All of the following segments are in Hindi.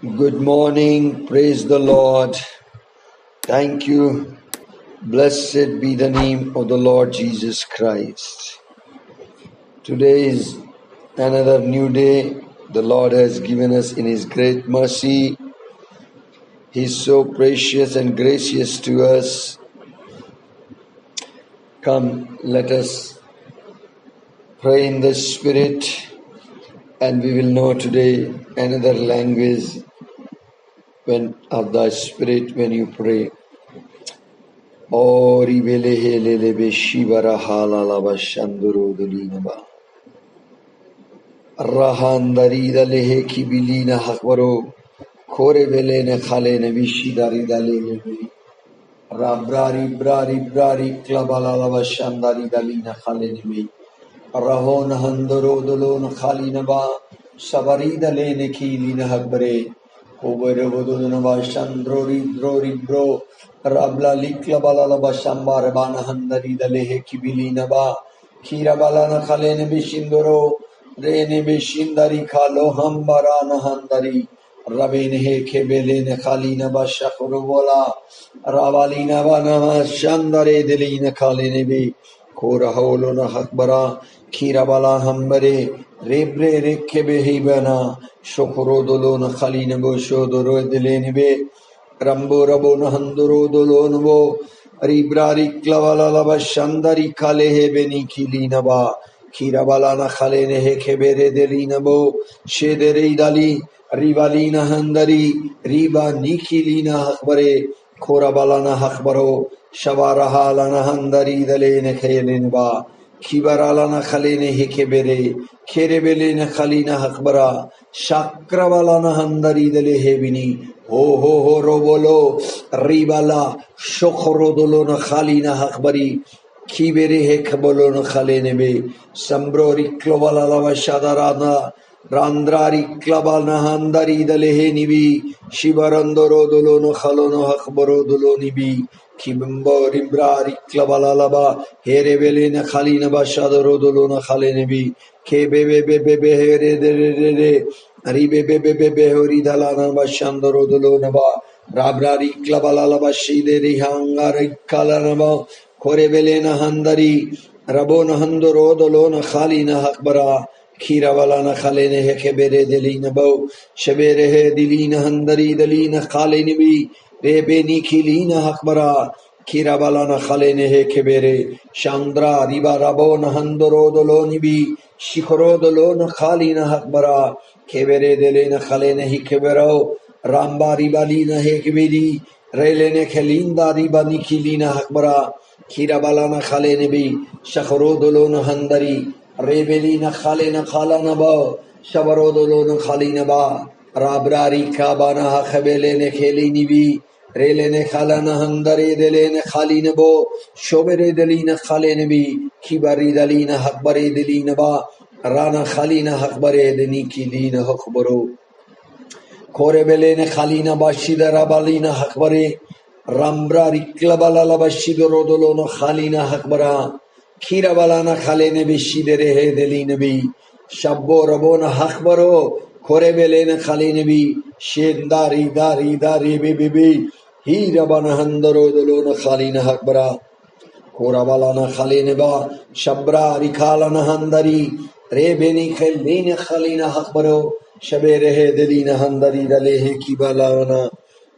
Good morning. Praise the Lord. Thank you. Blessed be the name of the Lord Jesus Christ. Today is another new day the Lord has given us in His great mercy. He is so precious and gracious to us. Come, let us pray in the Spirit, and we will know today another language of the Spirit when you pray. Ori bele hele lebe shivara halala bashanduru dulinaba. Rahandari dalehe kibilina hakbaro. Kore bele ne khale ne bishidari dalele. Brari klabalala bashandari dalina khale ne. Rahon handoro dolon khalina ba. Sabari dalene kilina hakbare. Koberovodunava Chandrori bro Rabla Likla Balala Bashamba Rabana Handari Dalehe Kibilina Ba Kira Balana Kalene Bishindoro Rene Bishindari Kalo Hambarana Handari Rabene Kebelene Kalina Bashakurovola Ravalina Banama Shandare Delina Kalene Bi Kora Holona Hakbara Kira Bala Hambare Rebre Rekebehibana Shokoro dolona khaline bo shodoro delene be rambo rabo nahandoro dolona bo ribrari klavala laba shandari kalehe beni kilina ba kirabala na khalene he kebere delina bo shedere dali rivalina handari riba nikilina hakbare korabala na hakbaro shabara halana handari delene khayelene ba kibaralana khalene he kebere kerebelene khalina hakbara Shakravalana handari dele hebini ho robolo ribala shokorodolona khalina hakbari kibere hekbolona khalenebe sambrori klovala lava shadarana randrari klabana handari dele henibi shibarandoro dolono khalono hakboro dolonibi Kibimbo rimbrari klavala lava herebelena khalina bashadoro dolona khalenebi Kebebe here Aribe bebe hori dalana bashandoro dolona ba rabrari klabalala bashide rihangari kalanaba korebelena handari rabona handoro dolona khalina hakbara kiravalana khalene hekebere delina bo shabere he dilina handari dalina khalene bi rebeni kilina hakbara kiravalana khalene hekebere chandra riba rabona handoro doloni bi shikhoro dolona khalina hakbara Kebere delena khalene hi kebero ramba ribalina hekbidi relene khelinda ribani kilina hakbara kirabalana khalene bi shakhro dolona handari rebelina khalena khalana ba shabaro dolona khalina ba rabrari kabana khabelene khelini bi relene khalana handari delene khalina bo shobere delina khalene bi kibari dalina hakbari delina ba Rana Khalina Hakbare Deni Kilina Hakbaro Korebelene Khalina Bashida Rabalina Hakbare Rambra Riklabala Bashida Rodolono Khalina Hakbara Kirabalana Khalene Bishidere Delinabi Shabbo Rabona Hakbaro Korebelene Khalinebi Dari Bibi Hirabana Handaro Dolona Khalina Hakbara Korabalana Khalineba Shabra Rikalana Handari Rebeni Khelina Khalina Hakbaro Shaberehe Delina Handari Dalehe Kibalana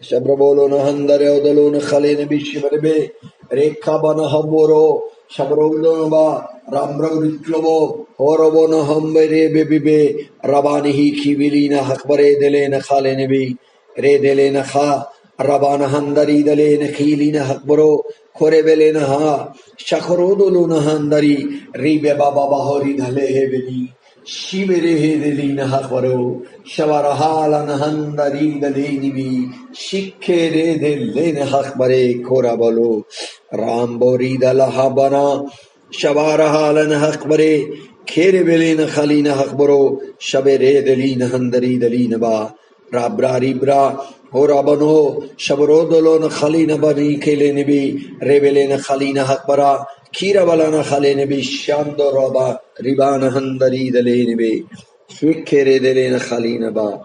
Shabrabolona Handare Odalona Khalina Bishibarebe Rekabana Hamboro Shabrolonaba Rambro Riklobo Horobona Hambere Bebe Rabanihi Kivilina Hakbare Delena Khalenebi Re Delena Kha Rabana Handari Delena Khilina Hakbaro Korebelena ha Shakrodoluna Handari Ribe Baba Bahori Dalehe Beni Shibere Delina Hakbaro Shavarahala Handari Dalenibi Shikere Delena Hakbare Korabalo Rambori Dalahabana Shavarahala Hakbare Kerebelena Khalina Hakbaro Shabere Delina Handari Delina Ba Rabrari Bra Horabano Shabarodolona Khalina Bani Kelenebi Rebelena Khalina Hakbara Kirabalana Khalenebi Shando Roba Ribana Handari Delenebi Shikere Delena Khalina Ba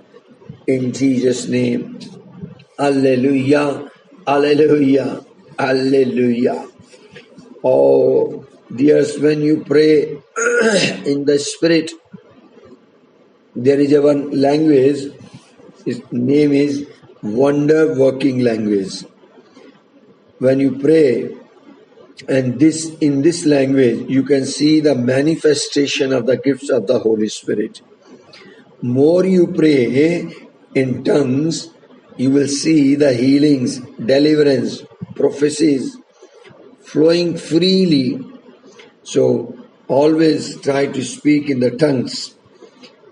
in Jesus' name. Hallelujah, hallelujah, hallelujah. Oh, dears, when you pray in the Spirit, there is a one language, its name is wonder working language. When you pray, and in this language, you can see the manifestation of the gifts of the Holy Spirit. More you pray in tongues, you will see the healings, deliverance, prophecies flowing freely. So always try to speak in the tongues.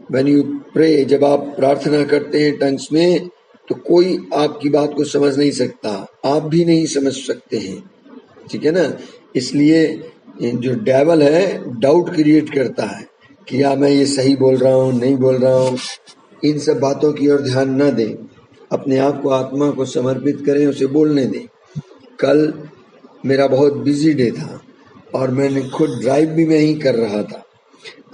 When you pray, जब आप प्रार्थना करते हैं टंग्स में, तो कोई आपकी बात को समझ नहीं सकता, आप भी नहीं समझ सकते हैं, ठीक है ना। इसलिए जो डेवल है डाउट क्रिएट करता है कि या मैं ये सही बोल रहा हूँ, नहीं बोल रहा हूँ। इन सब बातों की ओर ध्यान न दें, अपने आप को आत्मा को समर्पित करें, उसे बोलने दें। कल मेरा बहुत बिजी डे था और मैंने खुद ड्राइव भी मैं ही कर रहा था।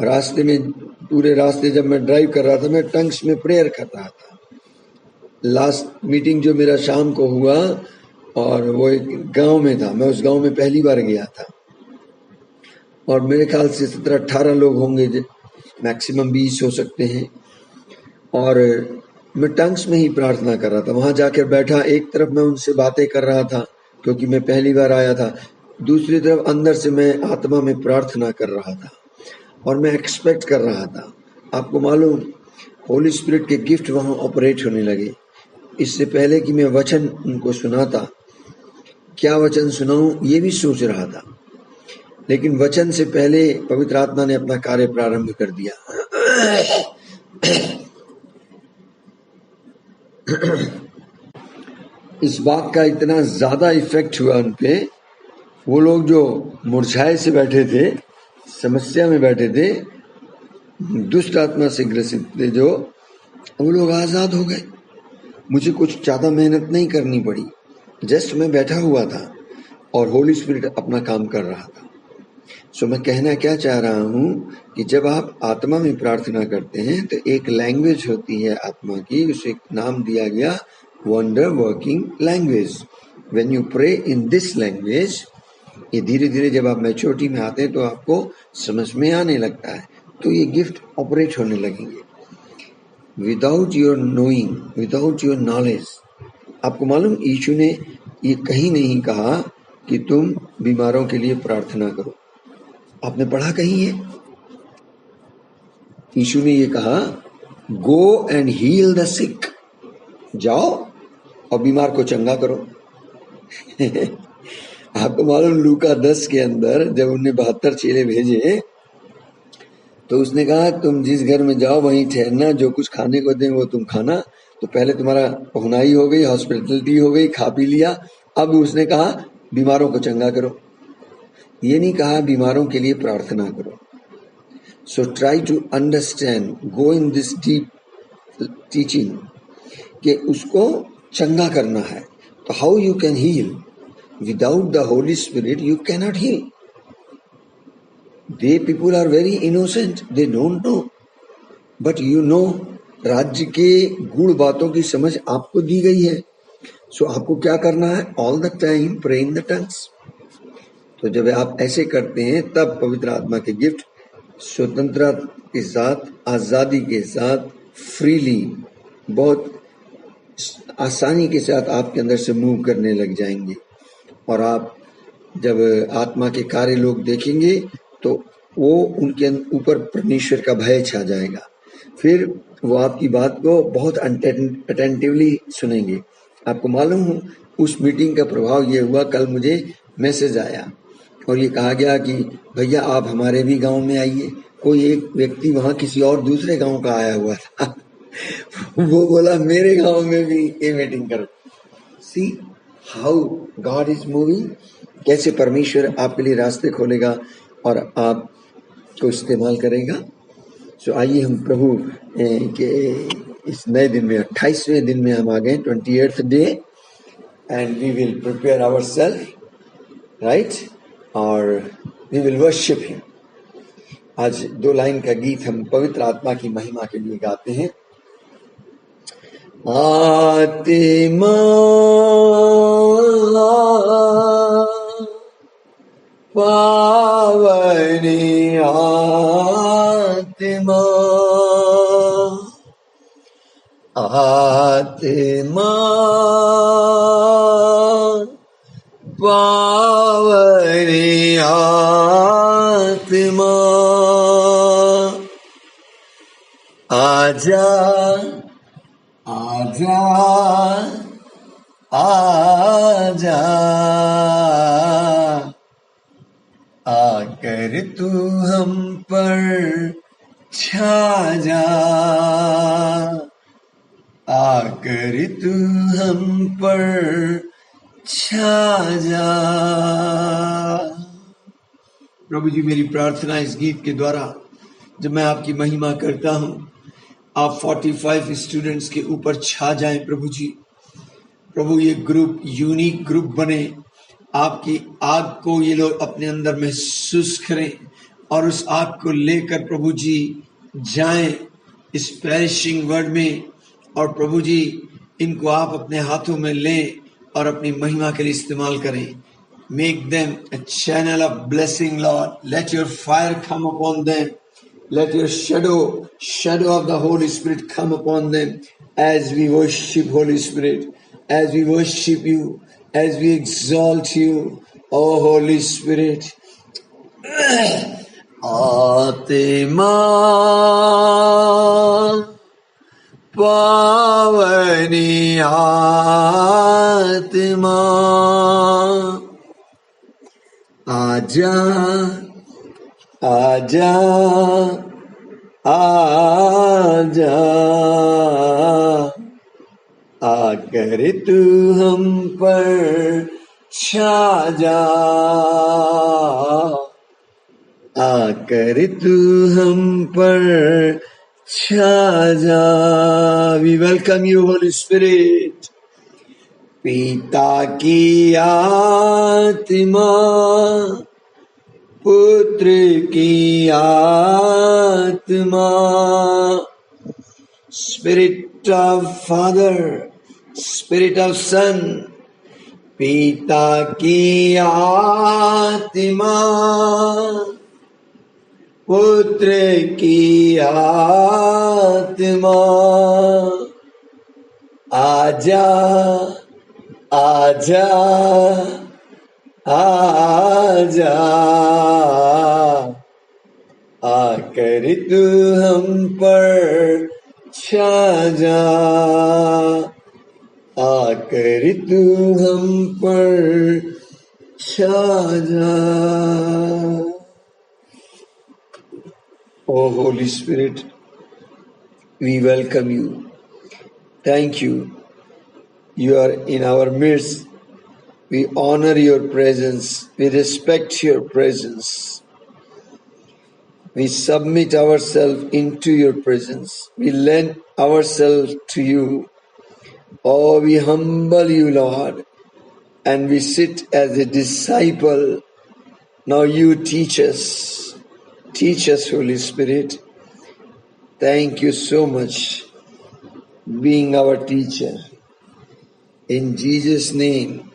रास्ते में, पूरे रास्ते जब मैं ड्राइव कर रहा था, मैं टंग्स में प्रेयर कर रहा था। लास्ट मीटिंग जो मेरा शाम को हुआ, और वो एक गांव में था, मैं उस गांव में पहली बार गया था, और मेरे ख्याल से 17-18 लोग होंगे, मैक्सिमम 20 हो सकते हैं। और मैं टंग्स में ही प्रार्थना कर रहा था। वहां जाकर बैठा, एक तरफ मैं उनसे बातें कर रहा था क्योंकि मैं पहली बार आया था, दूसरी तरफ अंदर से मैं आत्मा में प्रार्थना कर रहा था और मैं एक्सपेक्ट कर रहा था। आपको मालूम, होली स्पिरिट के गिफ्ट वहां ऑपरेट होने लगे। इससे पहले कि मैं वचन उनको सुनाता, क्या वचन सुनाऊं ये भी सोच रहा था, लेकिन वचन से पहले पवित्र आत्मा ने अपना कार्य प्रारंभ कर दिया। इस बात का इतना ज्यादा इफेक्ट हुआ उन पे, वो लोग जो मुरझाए से बैठे थे, समस्या में बैठे थे, दुष्ट आत्मा से ग्रसित थे, जो वो लोग आजाद हो गए। मुझे कुछ ज्यादा मेहनत नहीं करनी पड़ी, जस्ट मैं बैठा हुआ था और होली स्पिरिट अपना काम कर रहा था। सो मैं कहना क्या चाह रहा हूं कि जब आप आत्मा में प्रार्थना करते हैं तो एक लैंग्वेज होती है आत्मा की, उसे नाम दिया गया wonder working language. When you pray in this language, ये धीरे धीरे जब आप मैच्योरिटी में आते हैं तो आपको समझ में आने लगता है, तो ये गिफ्ट ऑपरेट होने लगेंगे। Without your knowing, without your knowledge. आपको मालूम, यीशु ने ये कहीं नहीं कहा कि तुम बीमारों के लिए प्रार्थना करो। आपने पढ़ा कहीं है? यीशु ने ये कहा, गो एंड हील द सिक, जाओ और बीमार को चंगा करो। आपको मालूम, लूका 10 के अंदर जब उन्हें 72 चेले भेजे, तो उसने कहा तुम जिस घर में जाओ वहीं ठहरना, जो कुछ खाने को दें वो तुम खाना। तो पहले तुम्हारा पहुनाई हो गई, हॉस्पिटलिटी हो गई, खा पी लिया। अब उसने कहा बीमारों को चंगा करो, ये नहीं कहा बीमारों के लिए प्रार्थना करो। So try to understand, go in this deep teaching, कि उसको चंगा करना है। तो how you can heal? Without the holy spirit you cannot heal. They people are very innocent, they don't know, but you know, राज्य के गुड़ बातों की समझ आपको दी गई है। सो आपको क्या करना है? All the time pray in the tongues. तो जब आप ऐसे करते हैं तब पवित्र आत्मा के गिफ्ट स्वतंत्रता के साथ, आजादी के साथ, फ्रीली, बहुत आसानी के साथ आपके अंदर से मूव करने लग जाएंगे। और आप जब आत्मा के कार्य लोग देखेंगे तो वो उनके ऊपर परमेश्वर का भय छा जाएगा। फिर वो आपकी बात को बहुत अटेंटिवली सुनेंगे। आपको मालूम हो, उस मीटिंग का प्रभाव ये हुआ, कल मुझे मैसेज आया और ये कहा गया कि भैया आप हमारे भी गांव में आइए। कोई एक व्यक्ति वहां किसी और दूसरे गांव का आया हुआ था। वो बोला मेरे गांव में भी ये मीटिंग करो। See how God is moving, कैसे परमेश्वर आपके लिए रास्ते खोलेगा और आपको इस्तेमाल करेगा। सो आइए हम प्रभु के इस नए दिन में, 28वें दिन में हम आ गए, 28th day, and we will prepare ourself, right, और वी विल वर्शिप हिम। आज 2 लाइन का गीत हम पवित्र आत्मा की महिमा के लिए गाते हैं। आत्मा पावनी आत्मा आत्मा पावनी आत्मा आजा आजा आजा आकर तू हम पर छा जा आकर तू हम पर छा जा। प्रभु जी, मेरी प्रार्थना इस गीत के द्वारा जब मैं आपकी महिमा करता हूं, आप 45 स्टूडेंट्स के ऊपर छा जाएं प्रभु जी। प्रभु ये ग्रुप यूनिक ग्रुप बने, आपकी आग को ये लोग अपने अंदर महसूस करें और उस आग को लेकर प्रभु जी जाएं इस पेरिशिंग वर्ल्ड में, और प्रभु जी इनको आप अपने हाथों में लें और अपनी महिमा के लिए इस्तेमाल करें। Make them a channel of blessing, Lord. Let your fire come upon them. Let your shadow of the Holy Spirit come upon them as we worship Holy Spirit, as we worship you, as we exalt you, oh Holy Spirit. आत्मा पावनी आत्मा आजा आजा आजा आकर तू हम पर छा जा आकर तू हम पर छा जा। We welcome you, Holy Spirit. पिता की आत्मा पुत्र की आत्मा, Spirit of Father, Spirit of Son, पिता की आत्मा पुत्र की आत्मा आजा आजा आजा आकर तू हम पर छा जा आकर तू हम पर छा जा। Oh Holy Spirit, we welcome you. Thank you. You are in our midst. We honor your presence. We respect your presence. We submit ourselves into your presence. We lend ourselves to you. Oh, we humble you, Lord, and we sit as a disciple. Now you teach us. Teach us, Holy Spirit. Thank you so much being our teacher. In Jesus' name,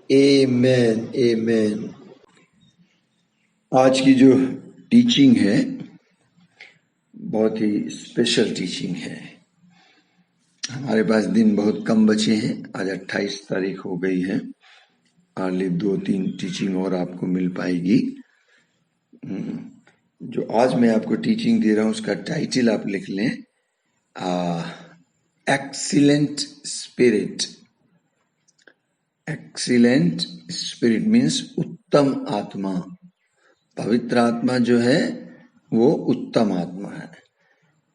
Amen. Amen. आज की जो टीचिंग है बहुत ही स्पेशल टीचिंग है। हमारे पास दिन बहुत कम बचे हैं। आज 28 तारीख हो गई है। अगले 2-3 टीचिंग और आपको मिल पाएगी। जो आज मैं आपको टीचिंग दे रहा हूं उसका टाइटल आप लिख लें, excellent spirit. Excellent spirit means उत्तम आत्मा। पवित्र आत्मा जो है वो उत्तम आत्मा है।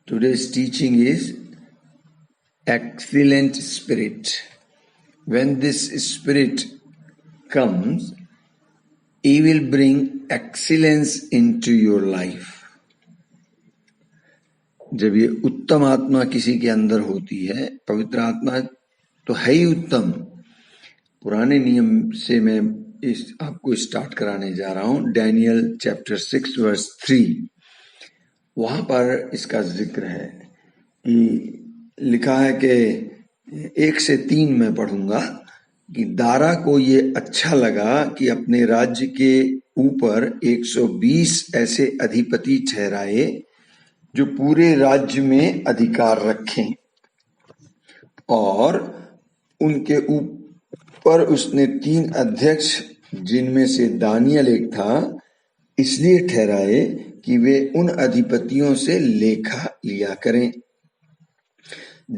Today's teaching is excellent spirit. When this spirit comes, he will bring excellence into your life. जब ये उत्तम आत्मा किसी के अंदर होती है, पवित्र आत्मा तो है ही उत्तम। पुराने नियम से मैं आपको स्टार्ट कराने जा रहा हूं। डैनियल चैप्टर 6 वर्स 3, वहां पर इसका जिक्र है कि लिखा है कि 1 से 3 मैं पढ़ूंगा कि दारा को ये अच्छा लगा कि अपने राज्य के ऊपर 120 ऐसे अधिपति ठहराए जो पूरे राज्य में अधिकार रखें, और उनके ऊपर उसने 3 अध्यक्ष जिनमें से दानियल एक था इसलिए ठहराए कि वे उन अधिपतियों से लेखा लिया करें।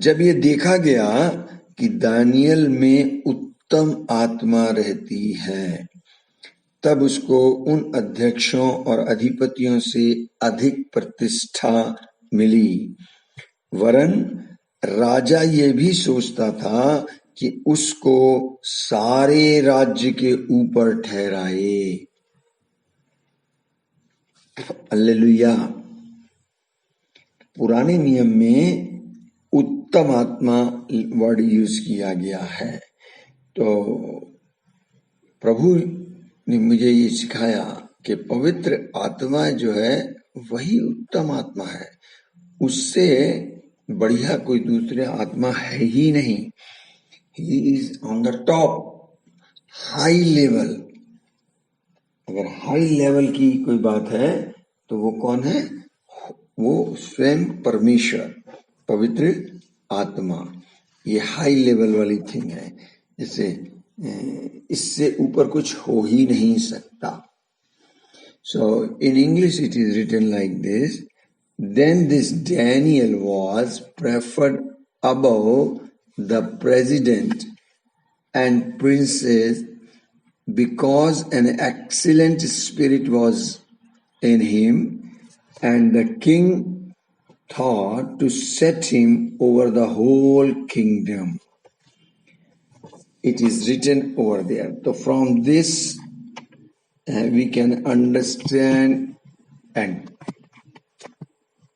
जब ये देखा गया कि दानियल में उत्तम आत्मा रहती है, तब उसको उन अध्यक्षों और अधिपतियों से अधिक प्रतिष्ठा मिली। वरन राजा ये भी सोचता था कि उसको सारे राज्य के ऊपर ठहराए। हालेलुया। पुराने नियम में उत्तम आत्मा वर्ड यूज किया गया है। तो प्रभु ने मुझे ये सिखाया कि पवित्र आत्मा जो है वही उत्तम आत्मा है, उससे बढ़िया कोई दूसरे आत्मा है ही नहीं। He is on the top, high level. अगर हाई लेवल की कोई बात है तो वो कौन है? वो स्वयं परमेश्वर, पवित्र आत्मा। ये हाई लेवल वाली थिंग है, जैसे इससे ऊपर कुछ हो ही नहीं सकता। So in English it is written like this: Then this Daniel was preferred above the president and princes because an excellent spirit was in him, and the king thought to set him over the whole kingdom. It is written over there. So from this we can understand and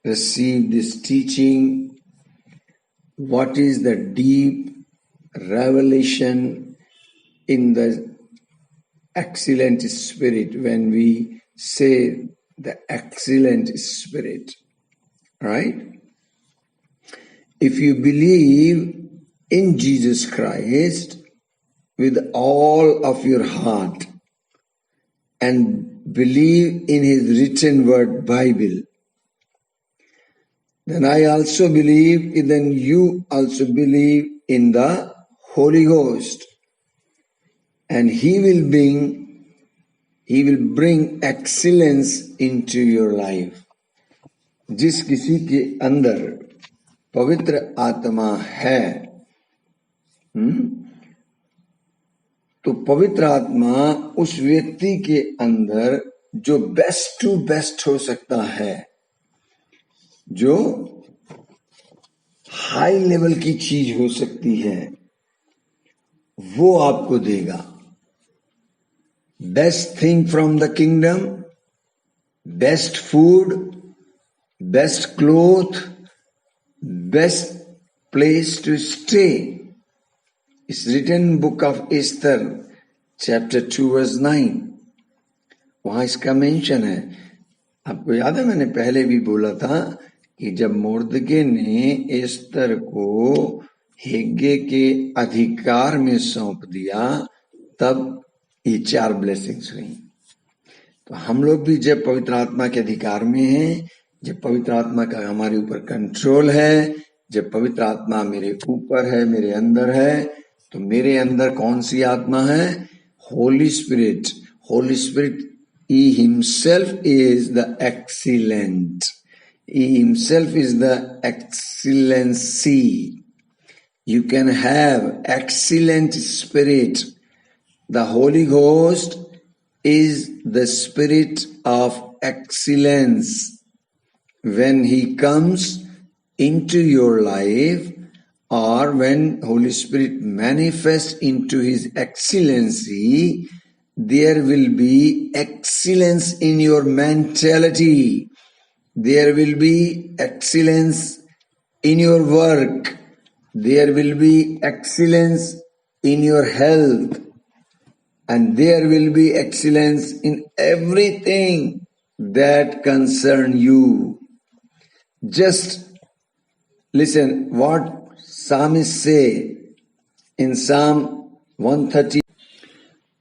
receive this teaching. What is the deep revelation in the excellent spirit? When we say the excellent spirit, right? If you believe in Jesus Christ with all of your heart and believe in his written word Bible, then I also believe, then you also believe in the Holy Ghost, and he will bring excellence into your life. जिस किसी के अंदर पवित्र आत्मा है, तो पवित्र आत्मा उस व्यक्ति के अंदर जो बेस्ट टू बेस्ट हो सकता है, जो हाई लेवल की चीज हो सकती है, वो आपको देगा। Best thing from the kingdom, best food, best cloth, best place to stay. It's written book of Esther chapter 2 verse 9, वहां इसका मेंशन है। आपको याद है, मैंने पहले भी बोला था कि जब मोर्दके ने एस्तर को हेगे के अधिकार में सौंप दिया, तब ये 4 ब्लेसिंग्स हुई। तो हम लोग भी जब पवित्र आत्मा के अधिकार में हैं, जब पवित्र आत्मा का हमारे ऊपर कंट्रोल है, जब पवित्र आत्मा मेरे ऊपर है, मेरे अंदर है, तो मेरे अंदर कौन सी आत्मा है? Holi spirit. Holi spirit he himself is the excellent. He himself is the excellency. You can have excellent spirit. The Holy Ghost is the spirit of excellence. When he comes into your life, or when Holy Spirit manifests into his excellency, there will be excellence in your mentality. There will be excellence in your work. There will be excellence in your health. And there will be excellence in everything that concern you. Just Listen what psalmist say in Psalm 130.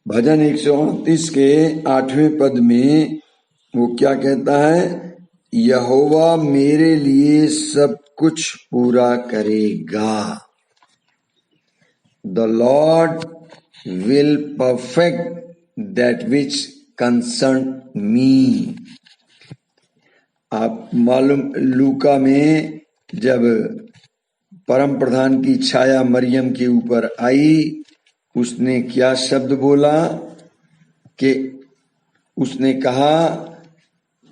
भजन 138 के 8वें पद में वो क्या कहता है? यहोवा मेरे लिए सब कुछ पूरा करेगा. The Lord will perfect that which concern me. आप मालूम लूका में जब परम प्रधान की छाया मरियम के ऊपर आई, उसने क्या शब्द बोला कि उसने कहा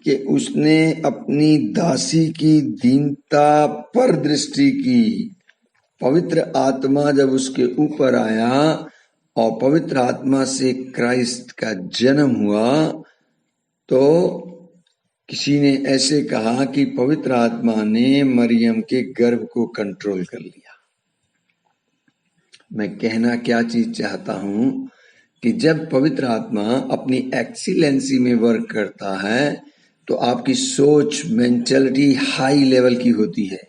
कि उसने अपनी दासी की दीनता पर दृष्टि की. पवित्र आत्मा जब उसके ऊपर आया और पवित्र आत्मा से क्राइस्ट का जन्म हुआ, तो किसी ने ऐसे कहा कि पवित्र आत्मा ने मरियम के गर्भ को कंट्रोल कर लिया. मैं कहना क्या चीज चाहता हूं कि जब पवित्र आत्मा अपनी एक्सीलेंसी में वर्क करता है तो आपकी सोच, मेंटालिटी हाई लेवल की होती है.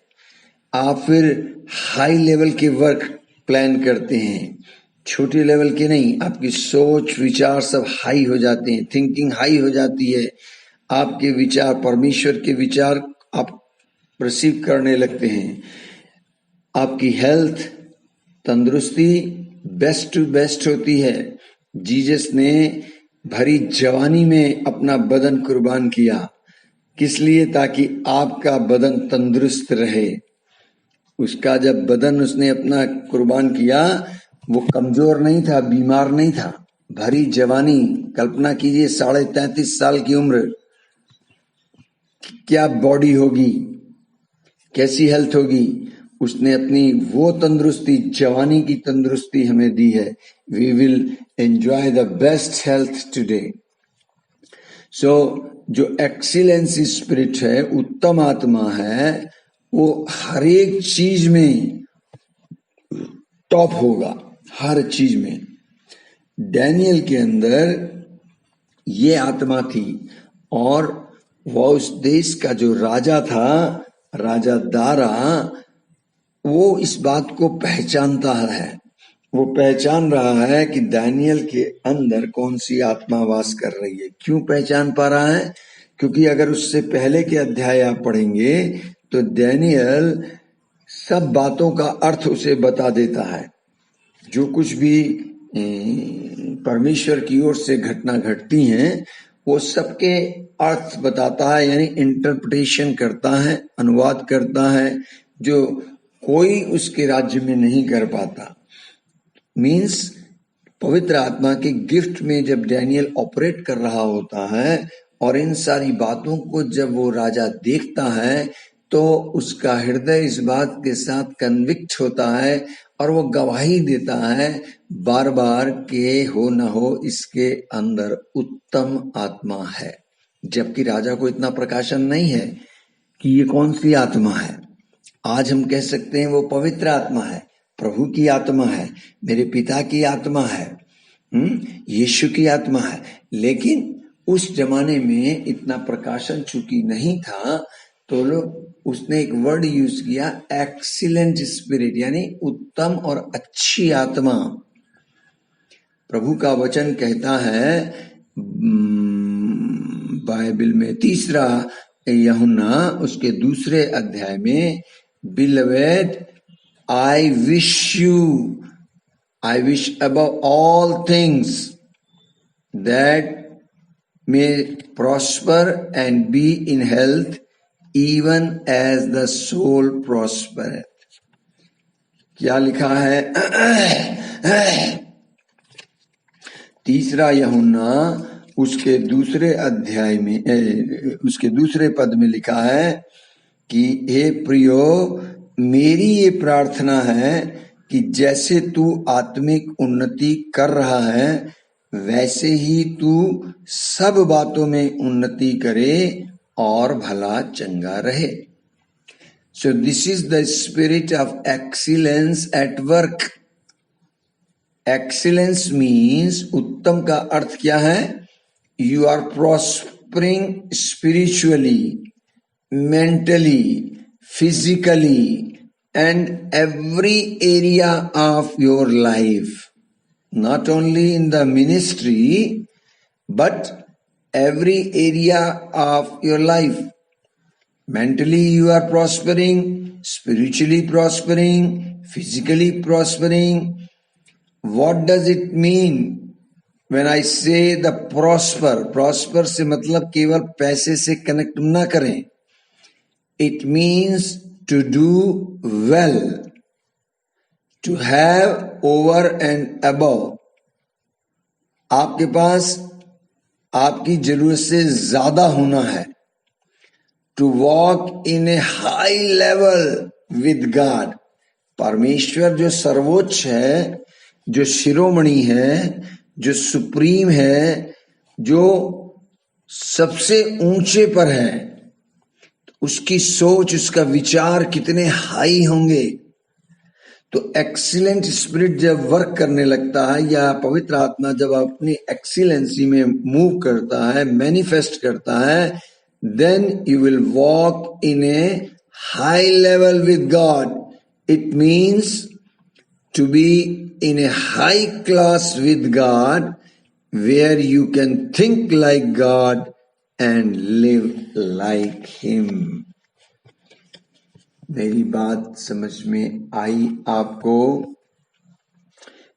आप फिर हाई लेवल के वर्क प्लान करते हैं, छोटे लेवल के नहीं. आपकी सोच, विचार सब हाई हो जाते हैं, थिंकिंग हाई हो जाती है. आपके विचार, परमेश्वर के विचार आप रिसीव करने लगते हैं. आपकी हेल्थ, तंदुरुस्ती बेस्ट टू बेस्ट होती है. जीसस ने भरी जवानी में अपना बदन कुर्बान किया. किस लिए? ताकि आपका बदन तंदुरुस्त रहे. उसका जब बदन उसने अपना कुर्बान किया, वो कमजोर नहीं था, बीमार नहीं था. भरी जवानी, कल्पना कीजिए 33.5 साल की उम्र, क्या बॉडी होगी, कैसी हेल्थ होगी. उसने अपनी वो तंदुरुस्ती, जवानी की तंदुरुस्ती हमें दी है. We will enjoy the best health today. So जो एक्सीलेंसी स्पिरिट है, उत्तम आत्मा है, वो हर एक चीज में टॉप होगा, हर चीज में. डैनियल के अंदर ये आत्मा थी और वह उस देश का जो राजा था, राजा दारा, वो इस बात को पहचानता है. वो पहचान रहा है कि दानियल के अंदर कौन सी आत्मा वास कर रही है. क्यों पहचान पा रहा है? क्योंकि अगर उससे पहले के अध्याय आप पढ़ेंगे तो दानियल सब बातों का अर्थ उसे बता देता है. जो कुछ भी परमेश्वर की ओर से घटना घटती हैं, वो सबके अर्थ बताता है, यानी इंटरप्रिटेशन करता है, अनुवाद करता है, जो कोई उसके राज्य में नहीं कर पाता. मीन्स पवित्र आत्मा के गिफ्ट में जब डैनियल ऑपरेट कर रहा होता है और इन सारी बातों को जब वो राजा देखता है तो उसका हृदय इस बात के साथ कन्विक्ट होता है और वो गवाही देता है बार बार के हो न हो इसके अंदर उत्तम आत्मा है. जबकि राजा को इतना प्रकाशन नहीं है कि ये कौन सी आत्मा है. आज हम कह सकते हैं वो पवित्र आत्मा है, प्रभु की आत्मा है, मेरे पिता की आत्मा है, यीशु की आत्मा है. लेकिन उस जमाने में इतना प्रकाशन चूंकि नहीं था, तो उसने एक वर्ड यूज किया, एक्सीलेंट स्पिरिट, यानी उत्तम और अच्छी आत्मा. प्रभु का वचन कहता है बाइबल में 3 यूहन्ना उसके 2 अध्याय में, Beloved, I wish above all things that may prosper and be in health, even as the soul prospereth. क्या लिखा है? 3 यूहन्ना उसके 2 अध्याय में, उसके 2 पद में लिखा है कि हे प्रियो, मेरी ये प्रार्थना है कि जैसे तू आत्मिक उन्नति कर रहा है वैसे ही तू सब बातों में उन्नति करे और भला चंगा रहे. So this is the spirit of excellence at work. Excellence means, उत्तम का अर्थ क्या है? You are prospering spiritually, mentally, physically, and every area of your life, not only in the ministry, but every area of your life. Mentally you are prospering, spiritually prospering, physically prospering. What does it mean when I say the prosper? Prosper से मतलब केवल पैसे से कनेक्ट ना करें. It means to do well, to have over and above. आपके पास आपकी जरूरत से ज्यादा होना है. To walk in a high level with God. परमेश्वर जो सर्वोच्च है, जो शिरोमणि है, जो सुप्रीम है, जो सबसे ऊंचे पर है, उसकी सोच, उसका विचार कितने हाई होंगे. तो एक्सीलेंट स्पिरिट जब वर्क करने लगता है, या पवित्र आत्मा जब अपनी एक्सीलेंसी में मूव करता है, मैनिफेस्ट करता है, then you will walk in a high level with God. It means to be in a high class with God, where you can think like God and live like Him. मेरी बात समझ में आई आपको?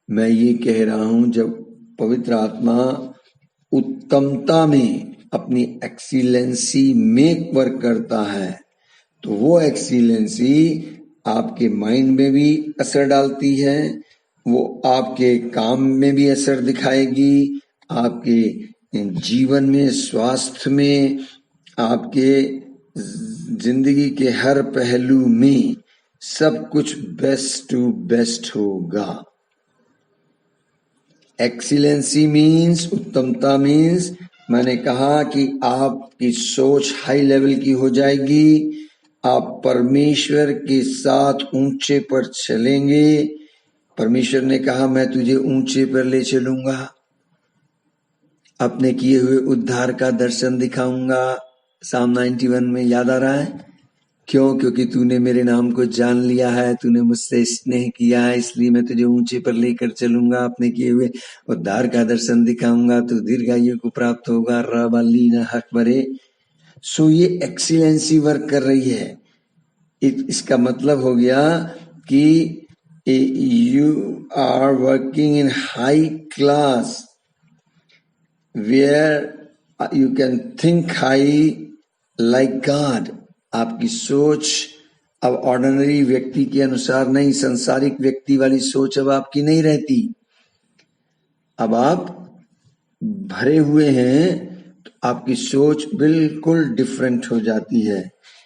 मैं ये कह रहा हूं, जब पवित्र आत्मा उत्तमता में, अपनी एक्सीलेंसी में वर्क करता है, तो वो एक्सीलेंसी आपके माइंड में भी असर डालती है, वो आपके काम में भी असर दिखाएगी, आपके जीवन में, स्वास्थ्य में, आपके जिंदगी के हर पहलू में सब कुछ बेस्ट टू बेस्ट होगा. एक्सीलेंसी मीन्स, उत्तमता मीन्स, मैंने कहा कि आपकी सोच हाई लेवल की हो जाएगी, आप परमेश्वर के साथ ऊंचे पर चलेंगे. परमेश्वर ने कहा मैं तुझे ऊंचे पर ले चलूंगा, अपने किए हुए उद्धार का दर्शन दिखाऊंगा. साम 91 में याद आ रहा है? क्यों? क्योंकि तूने मेरे नाम को जान लिया है, तूने मुझसे स्नेह किया है, इसलिए मैं तुझे ऊंचे पर लेकर चलूंगा, अपने किए हुए उद्धार का दर्शन दिखाऊंगा, तू दीर्घायु को प्राप्त होगा. रबाली न हक बरे. सो ये एक्सीलेंसी वर्क कर रही है. इसका मतलब हो गया कि you are working in high class, where you can think high like God. आपकी सोच अब ऑर्डिनरी व्यक्ति के अनुसार नहीं, संसारिक व्यक्ति वाली सोच अब आपकी नहीं रहती. अब आप भरे हुए हैं, तो आपकी सोच बिल्कुल डिफरेंट हो जाती है.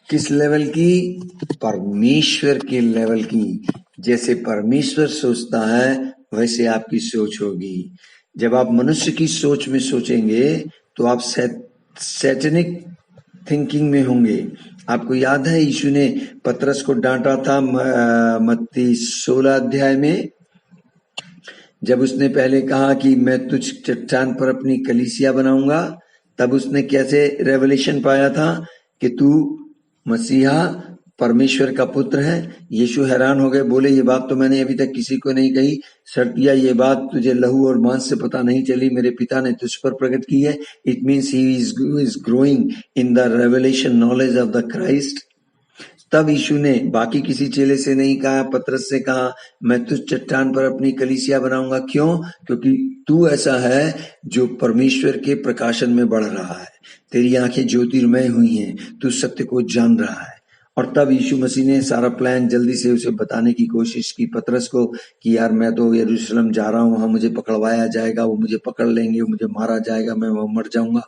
किस लेवल की? परमेश्वर के लेवल की. जैसे परमेश्वर सोचता है वैसे आपकी सोच होगी. जब आप मनुष्य की सोच में सोचेंगे तो आप सैटेनिक थिंकिंग में होंगे. आपको याद है यीशु ने पतरस को डांटा था मत्ती 16 अध्याय में, जब उसने पहले कहा कि मैं तुझ चट्टान पर अपनी कलीसिया बनाऊंगा, तब उसने कैसे रेवलेशन पाया था कि तू मसीहा परमेश्वर का पुत्र है. यीशु हैरान हो गए, बोले ये बात तो मैंने अभी तक किसी को नहीं कही, शर्तिया ये बात तुझे लहू और मांस से पता नहीं चली, मेरे पिता ने तुझ पर प्रकट की है. It means he is growing in the revelation knowledge of the Christ. तब यीशु ने बाकी किसी चेले से नहीं कहा, पतरस से कहा मैं तुझ चट्टान पर अपनी कलीसिया बनाऊंगा. क्यों? क्योंकि तू ऐसा है जो परमेश्वर के प्रकाशन में बढ़ रहा है, तेरी आंखें ज्योतिर्मय हुई हैं, तू सत्य को जान रहा है. और तब यीशु मसीह ने सारा प्लान जल्दी से उसे बताने की कोशिश की पतरस को कि यार मैं तो यरूशलेम जा रहा हूं, वहां मुझे पकड़वाया जाएगा, वो मुझे पकड़ लेंगे, वो मुझे मारा जाएगा, मैं वहां मर जाऊंगा.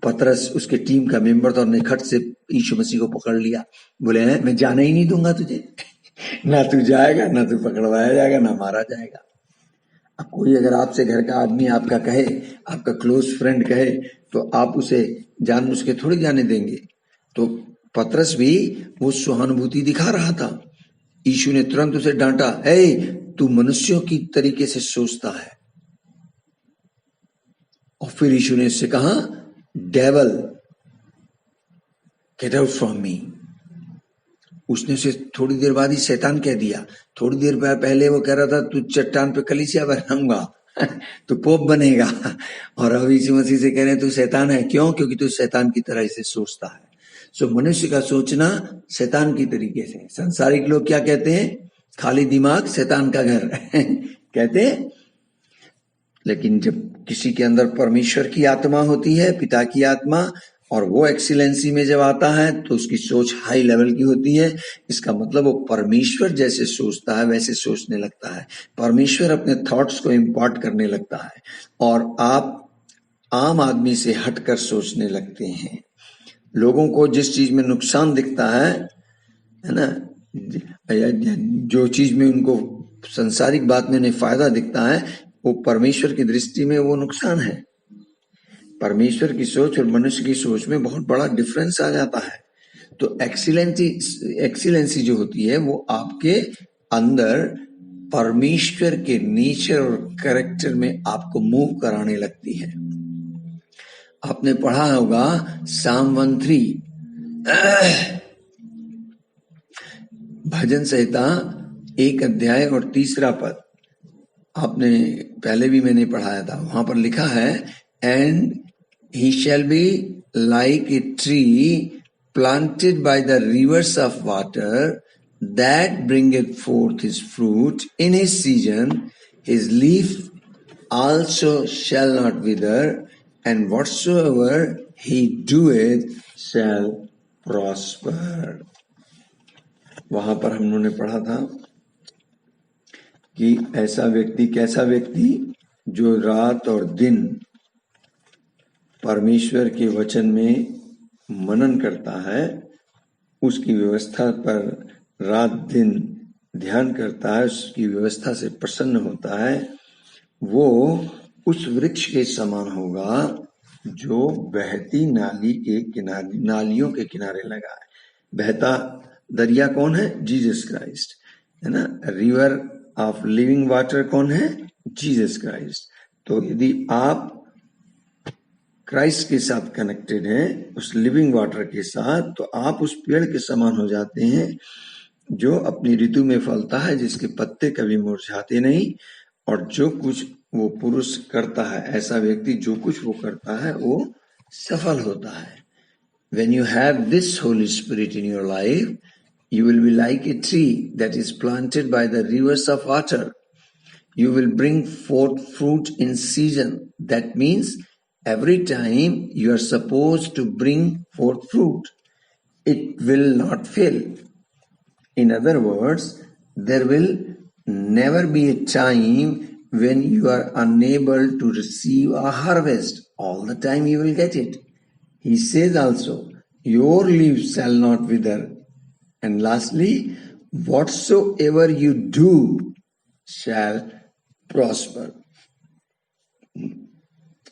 पतरस उसके टीम का मेंबर था और ने खट से यीशु मसीह को पकड़ लिया. बोले हैं मैं जाने ही नहीं दूंगा तुझे. ना तू जाएगा, ना तू पकड़वाया जाएगा, ना मारा जाएगा. अब कोई अगर आपसे घर का आदमी आपका कहे, आपका क्लोज फ्रेंड कहे, तो आप उसे जानबूझ के थोड़ी जाने देंगे. तो पतरस भी वो सहानुभूति दिखा रहा था. यीशु ने तुरंत उसे डांटा, ए तू मनुष्यों की तरीके से सोचता है. और फिर यीशु ने उससे कहा devil get out from me. उसने उसे थोड़ी देर बाद ही शैतान कह दिया। थोड़ी देर पहले वो कह रहा था तू चट्टान पे कलीसिया बनाऊंगा तो पोप बनेगा, और अब यीशु मसीह से कह रहे हैं तू शैतान है। क्यों? क्योंकि तू शैतान की तरह इसे सोचता है। सो मनुष्य का सोचना शैतान की तरीके से। संसारिक लोग क्या कहते हैं? खाली दिमाग शैतान का घर कहते हैं। लेकिन जब किसी के अंदर परमेश्वर की आत्मा होती है, पिता की आत्मा, और वो एक्सीलेंसी में जब आता है तो उसकी सोच हाई लेवल की होती है। इसका मतलब वो परमेश्वर जैसे सोचता है वैसे सोचने लगता है। परमेश्वर अपने थॉट्स को इम्पार्ट करने लगता है और आप आम आदमी से हटकर सोचने लगते हैं। लोगों को जिस चीज में नुकसान दिखता है ना, जो चीज में उनको संसारिक बात में उन्हें फायदा दिखता है, वो परमेश्वर की दृष्टि में वो नुकसान है। परमेश्वर की सोच और मनुष्य की सोच में बहुत बड़ा डिफरेंस आ जाता है। तो एक्सीलेंसी जो होती है वो आपके अंदर परमेश्वर के नेचर और कैरेक्टर में आपको मूव कराने लगती है। आपने पढ़ा होगा साम 1:3, भजन संहिता 1 अध्याय और 3 पद। आपने पहले भी मैंने पढ़ाया था। वहां पर लिखा है, and he shall be like a tree planted by the rivers of water that bringeth forth his fruit in his season. His leaf also shall not wither, and whatsoever he doeth shall prosper. वहां पर हम लोगों ने पढ़ा था कि ऐसा व्यक्ति, कैसा व्यक्ति, जो रात और दिन परमेश्वर के वचन में मनन करता है, उसकी व्यवस्था पर रात दिन ध्यान करता है, उसकी व्यवस्था से प्रसन्न होता है, वो उस वृक्ष के समान होगा जो बहती नाली के किनारे, नालियों के किनारे लगा है। बहता दरिया कौन है? जीसस क्राइस्ट, है ना। रिवर ऑफ लिविंग वाटर कौन है? Jesus Christ. तो यदि आप क्राइस्ट के साथ कनेक्टेड हैं, उस लिविंग वाटर के साथ, तो आप उस पेड़ के समान हो जाते हैं जो अपनी ऋतु में फलता है, जिसके पत्ते कभी मुरझाते नहीं, और जो कुछ वो पुरुष करता है, ऐसा व्यक्ति जो कुछ वो करता है वो सफल होता है। When you have this Holy Spirit in your life, you will be like a tree that is planted by the rivers of water. You will bring forth fruit in season. That means every time you are supposed to bring forth fruit, it will not fail. In other words, there will never be a time when you are unable to receive a harvest. All the time you will get it. He says also, your leaves shall not wither. And lastly, whatsoever you do shall prosper.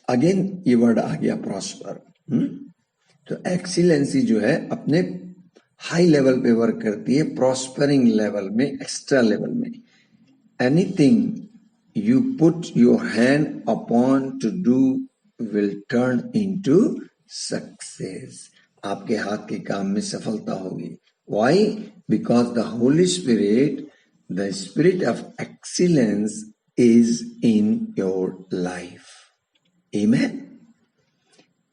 Again ये वर्ड आ गया, प्रॉस्पर। तो एक्सीलेंसी जो है अपने हाई लेवल पे वर्क करती है, प्रॉस्परिंग लेवल में, एक्स्ट्रा लेवल में। Anything you put your hand upon to do will turn into success. आपके हाथ के काम में सफलता होगी। Why? Because the holy spirit, the spirit of excellence is in your life. Amen.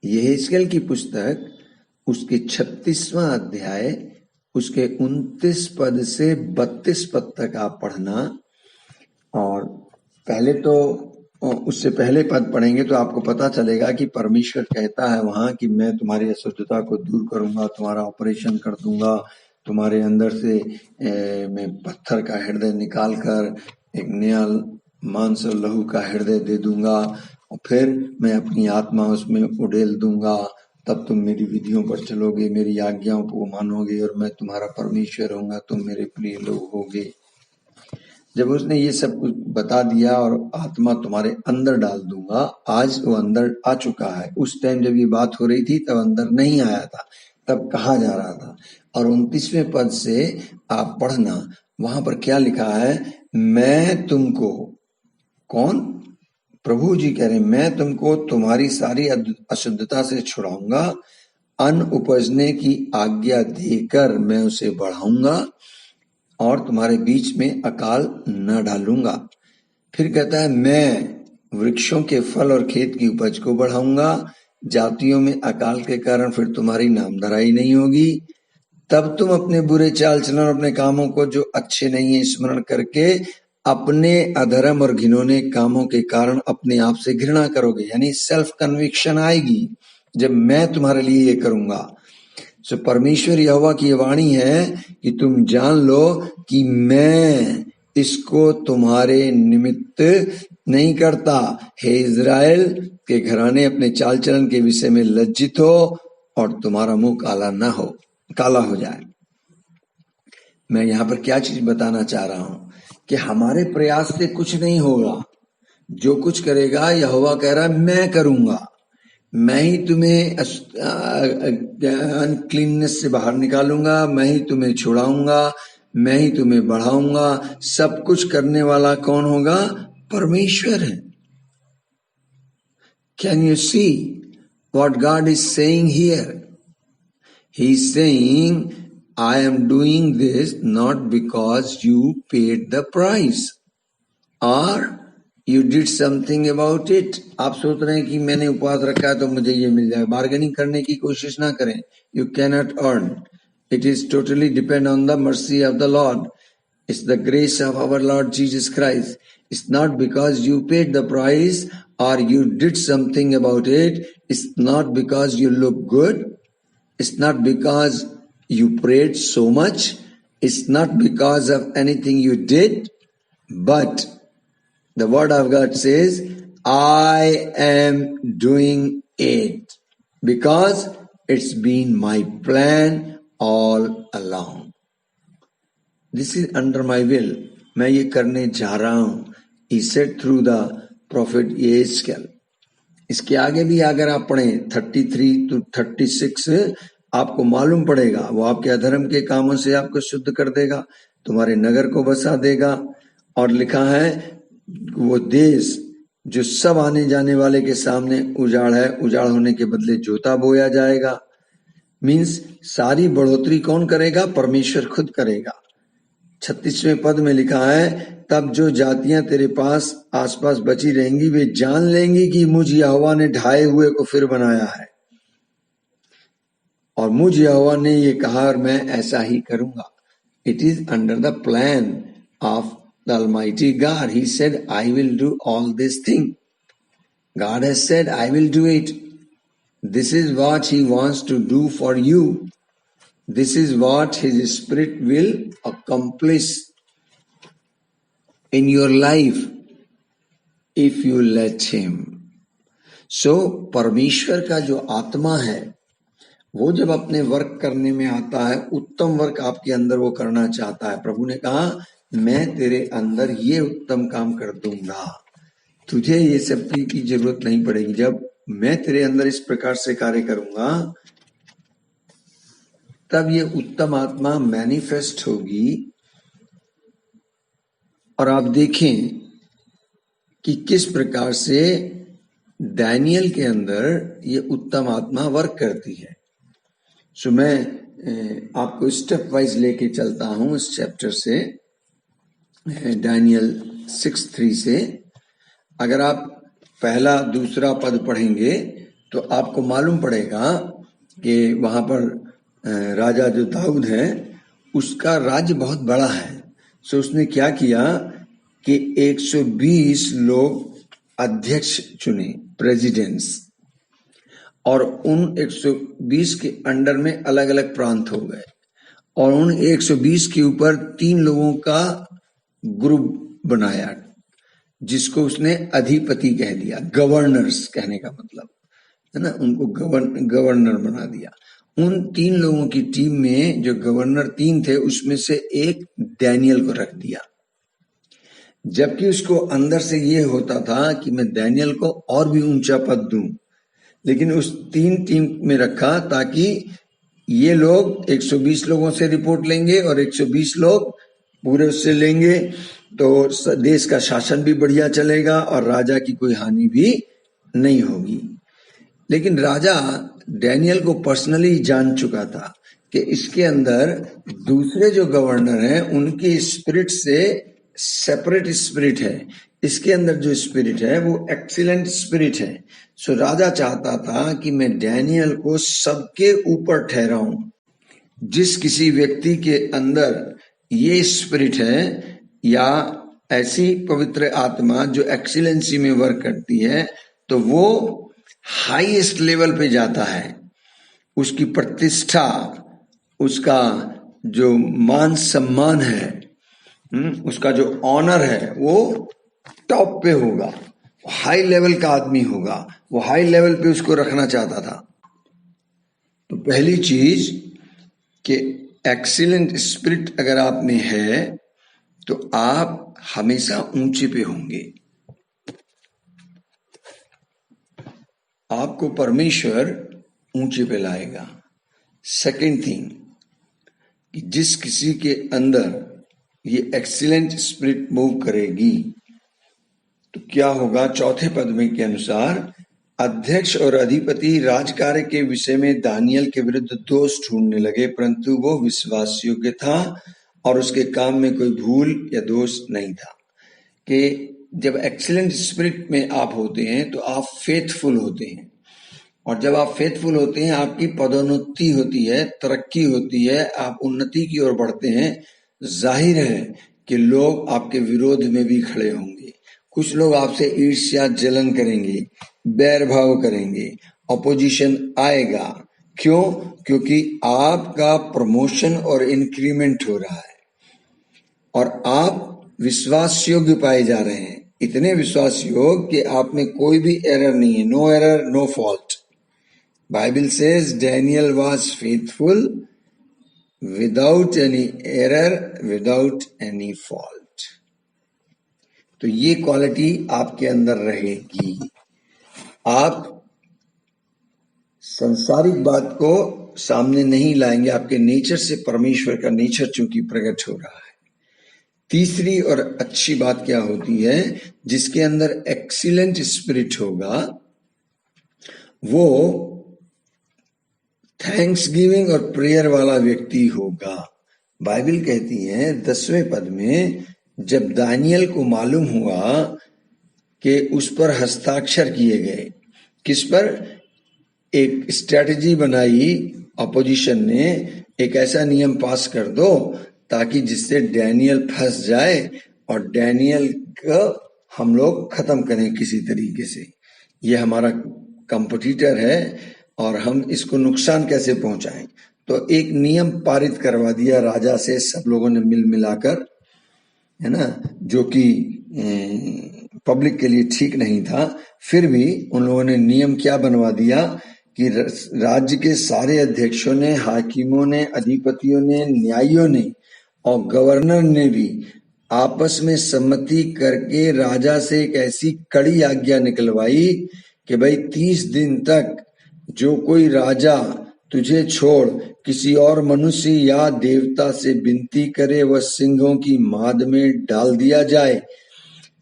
यहेजकेल की पुस्तक, उसके 36वां अध्याय, उसके 29 पद से 32 पद तक आप पढ़ना। और पहले तो उससे पहले पद पढ़ेंगे तो आपको पता चलेगा कि परमेश्वर कहता है वहां कि मैं तुम्हारी अशुद्धता को दूर करूंगा, तुम्हारा ऑपरेशन कर दूंगा, तुम्हारे अंदर से मैं पत्थर का हृदय निकाल कर एक नया मांस और लहू का हृदय दे दूंगा, और फिर मैं अपनी आत्मा उसमें उड़ेल दूंगा। तब तुम मेरी विधियों पर चलोगे, मेरी आज्ञाओं को मानोगे, और मैं तुम्हारा परमेश्वर होऊंगा, तुम मेरे प्रिय लोग होगे। जब उसने ये सब कुछ बता दिया और आत्मा तुम्हारे अंदर डाल दूंगा, आज वो अंदर आ चुका है। उस टाइम जब ये बात हो रही थी तब अंदर नहीं आया था, तब कहा जा रहा था। और 29वें पद से आप पढ़ना, वहां पर क्या लिखा है? मैं तुमको, कौन? प्रभु जी कह रहे, मैं तुमको तुम्हारी सारी अशुद्धता से छुड़ाऊंगा अन्न उपजने की आज्ञा देकर मैं उसे बढ़ाऊंगा और तुम्हारे बीच में अकाल न डालूंगा। फिर कहता है मैं वृक्षों के फल और खेत की उपज को बढ़ाऊंगा, जातियों में अकाल के कारण फिर तुम्हारी नामधराई नहीं होगी। तब तुम अपने बुरे चाल चलन और अपने कामों को जो अच्छे नहीं है स्मरण करके अपने अधर्म और घिनौने कामों के कारण अपने आप से घृणा करोगे, यानी सेल्फ कन्विक्शन आएगी जब मैं तुम्हारे लिए ये करूंगा। सो परमेश्वर यहोवा की वाणी है कि तुम जान लो कि मैं इसको तुम्हारे निमित्त नहीं करता। हे इज़राइल के घराने, अपने चाल चलन के विषय में लज्जित हो और तुम्हारा मुंह काला हो जाए। मैं यहाँ पर क्या चीज बताना चाह रहा हूं कि हमारे प्रयास से कुछ नहीं होगा। जो कुछ करेगा यहोवा कह रहा है मैं करूंगा। मैं ही तुम्हें अनक्लीननेस से बाहर निकालूंगा, मैं ही तुम्हें छुड़ाऊंगा, मैं ही तुम्हें बढ़ाऊंगा। सब कुछ करने वाला कौन होगा? परमेश्वर है। Can you see what God is saying here? He is saying I am doing this not because you paid the price or you did something about it. आप सोच रहे हैं कि मैंने उपवास रखा है तो मुझे ये मिल जाएगा। बार्गेनिंग करने की कोशिश ना करें। You cannot earn. It is totally depend on the mercy of the Lord. It's the grace of our Lord Jesus Christ. It's not because you paid the price or you did something about it. It's not because you look good. It's not because you prayed so much. It's not because of anything you did, but the word of God says, I am doing it because it's been my plan all along. This is under my will. मैं ये करने जा रहा हूं. He said through the prophet Ezekiel. इसके आगे भी अगर आप पढ़ें 33 to 36 आपको मालूम पड़ेगा। वो आपके अधर्म के कामों से आपको शुद्ध कर देगा, तुम्हारे नगर को बसा देगा। और लिखा है वो देश जो सब आने जाने वाले के सामने उजाड़ है, उजाड़ होने के बदले जोता बोया जाएगा। मीन्स सारी बढ़ोतरी कौन करेगा? परमेश्वर खुद करेगा। 36वें पद में लिखा है, तब जो जातियां तेरे पास आसपास बची रहेंगी वे जान लेंगी कि मुझ यहोवा ने ढाए हुए को फिर बनाया है और मुझ यहोवा ने ये कहा और मैं ऐसा ही करूंगा। It is under the plan of the almighty God. He said I will do all this thing. God has said I will do it. This is what he wants to do for you. This is what his spirit will accomplish in your life if you let him. So परमेश्वर का जो आत्मा है वो जब अपने वर्क करने में आता है, उत्तम वर्क आपके अंदर वो करना चाहता है। प्रभु ने कहा मैं तेरे अंदर ये उत्तम काम कर दूंगा, तुझे ये सब की जरूरत नहीं पड़ेगी। जब मैं तेरे अंदर इस प्रकार से कार्य करूंगा तब ये उत्तम आत्मा मैनिफेस्ट होगी। और आप देखें कि किस प्रकार से दानियल के अंदर ये उत्तम आत्मा वर्क करती है। सो मैं आपको स्टेप वाइज लेके चलता हूं इस चैप्टर से, दानियल 6:3 से। अगर आप पहला दूसरा पद पढ़ेंगे तो आपको मालूम पड़ेगा कि वहां पर राजा जो दाऊद है उसका राज्य बहुत बड़ा है। सो उसने क्या किया कि 120 लोग अध्यक्ष चुने, प्रेसिडेंट्स, और उन 120 के अंडर में अलग अलग प्रांत हो गए और उन 120 के ऊपर 3 लोगों का ग्रुप बनाया जिसको उसने अधिपति कह दिया। गवर्नर्स कहने का मतलब है ना, उनको गवर्नर बना दिया। उन 3 लोगों की टीम में जो गवर्नर 3 थे उसमें से एक दानियल को रख दिया, जबकि उसको अंदर से ये होता था कि मैं दानियल को और भी ऊंचा पद दूं, लेकिन उस 3 टीम में रखा ताकि ये लोग 120 लोगों से रिपोर्ट लेंगे और 120 लोग पूरे उससे लेंगे तो देश का शासन भी बढ़िया चलेगा और राजा की कोई हानि भी नहीं होगी। लेकिन राजा डैनियल को पर्सनली जान चुका था कि इसके अंदर दूसरे जो गवर्नर हैं उनकी स्पिरिट से सेपरेट स्पिरिट है, इसके अंदर जो स्पिरिट है वो एक्सीलेंट स्पिरिट है। सो राजा चाहता था कि मैं डैनियल को सबके ऊपर ठहराऊं। जिस किसी व्यक्ति के अंदर ये स्पिरिट है या ऐसी पवित्र आत्मा जो एक्सीलेंसी में वर्क करती है, तो वो हाईएस्ट लेवल पे जाता है। उसकी प्रतिष्ठा, उसका जो मान सम्मान है, उसका जो ऑनर है वो टॉप पे होगा, हाई लेवल का आदमी होगा। वो हाई लेवल पे उसको रखना चाहता था। तो पहली चीज कि एक्सीलेंट स्पिरिट अगर आप में है तो आप हमेशा ऊंचे पे होंगे। आपको परमेश्वर ऊंचे पे लाएगा। सेकंड थिंग कि जिस किसी के अंदर ये एक्सीलेंट स्पिरिट मूव करेगी तो क्या होगा, चौथे पद में के अनुसार अध्यक्ष और अधिपति राजकार्य के विषय में दानियल के विरुद्ध दोष ढूंढने लगे, परंतु वो विश्वास योग्य था और उसके काम में कोई भूल या दोष नहीं था। कि जब एक्सीलेंट स्पिरिट में आप होते हैं तो आप फेथफुल होते हैं, और जब आप फेथफुल होते हैं आपकी पदोन्नति होती है, तरक्की होती है, आप उन्नति की ओर बढ़ते हैं। जाहिर है कि लोग आपके विरोध में भी खड़े होंगे। कुछ लोग आपसे ईर्ष्या जलन करेंगे, बैर भाव करेंगे, अपोजिशन आएगा। क्यों? क्योंकि आपका प्रमोशन और इंक्रीमेंट हो रहा है और आप विश्वास योग्य पाए जा रहे हैं। इतने विश्वास योग्य कि आप में कोई भी एरर नहीं है। No error, no fault. Bible says Daniel was faithful without any error, without any fault. तो ये क्वालिटी आपके अंदर रहेगी। आप संसारिक बात को सामने नहीं लाएंगे, आपके नेचर से परमेश्वर का नेचर चूंकि प्रकट हो रहा है। तीसरी और अच्छी बात क्या होती है, जिसके अंदर एक्सीलेंट स्पिरिट होगा वो थैंक्स गिविंग और प्रेयर वाला व्यक्ति होगा। बाइबल कहती है 10वें पद में, जब दानियल को मालूम हुआ कि उस पर हस्ताक्षर किए गए, किस पर? एक स्ट्रेटजी बनाई अपोजिशन ने, एक ऐसा नियम पास कर दो ताकि जिससे डैनियल फंस जाए और डैनियल को हम लोग खत्म करें किसी तरीके से। ये हमारा कंपटीटर है और हम इसको नुकसान कैसे पहुंचाएं। तो एक नियम पारित करवा दिया राजा से, सब लोगों ने मिल मिलाकर, है ना, जो कि पब्लिक के लिए ठीक नहीं था। फिर भी उन लोगों ने नियम क्या बनवा दिया कि राज्य के सारे अध्यक्षों ने, हाकिमों ने, अधिपतियों ने, न्यायियों ने और गवर्नर ने भी आपस में सम्मति करके राजा से एक ऐसी कड़ी आज्ञा निकलवाई कि भाई 30 दिन तक जो कोई राजा तुझे छोड़ किसी और मनुष्य या देवता से विनती करे वह सिंहों की माद में डाल दिया जाए।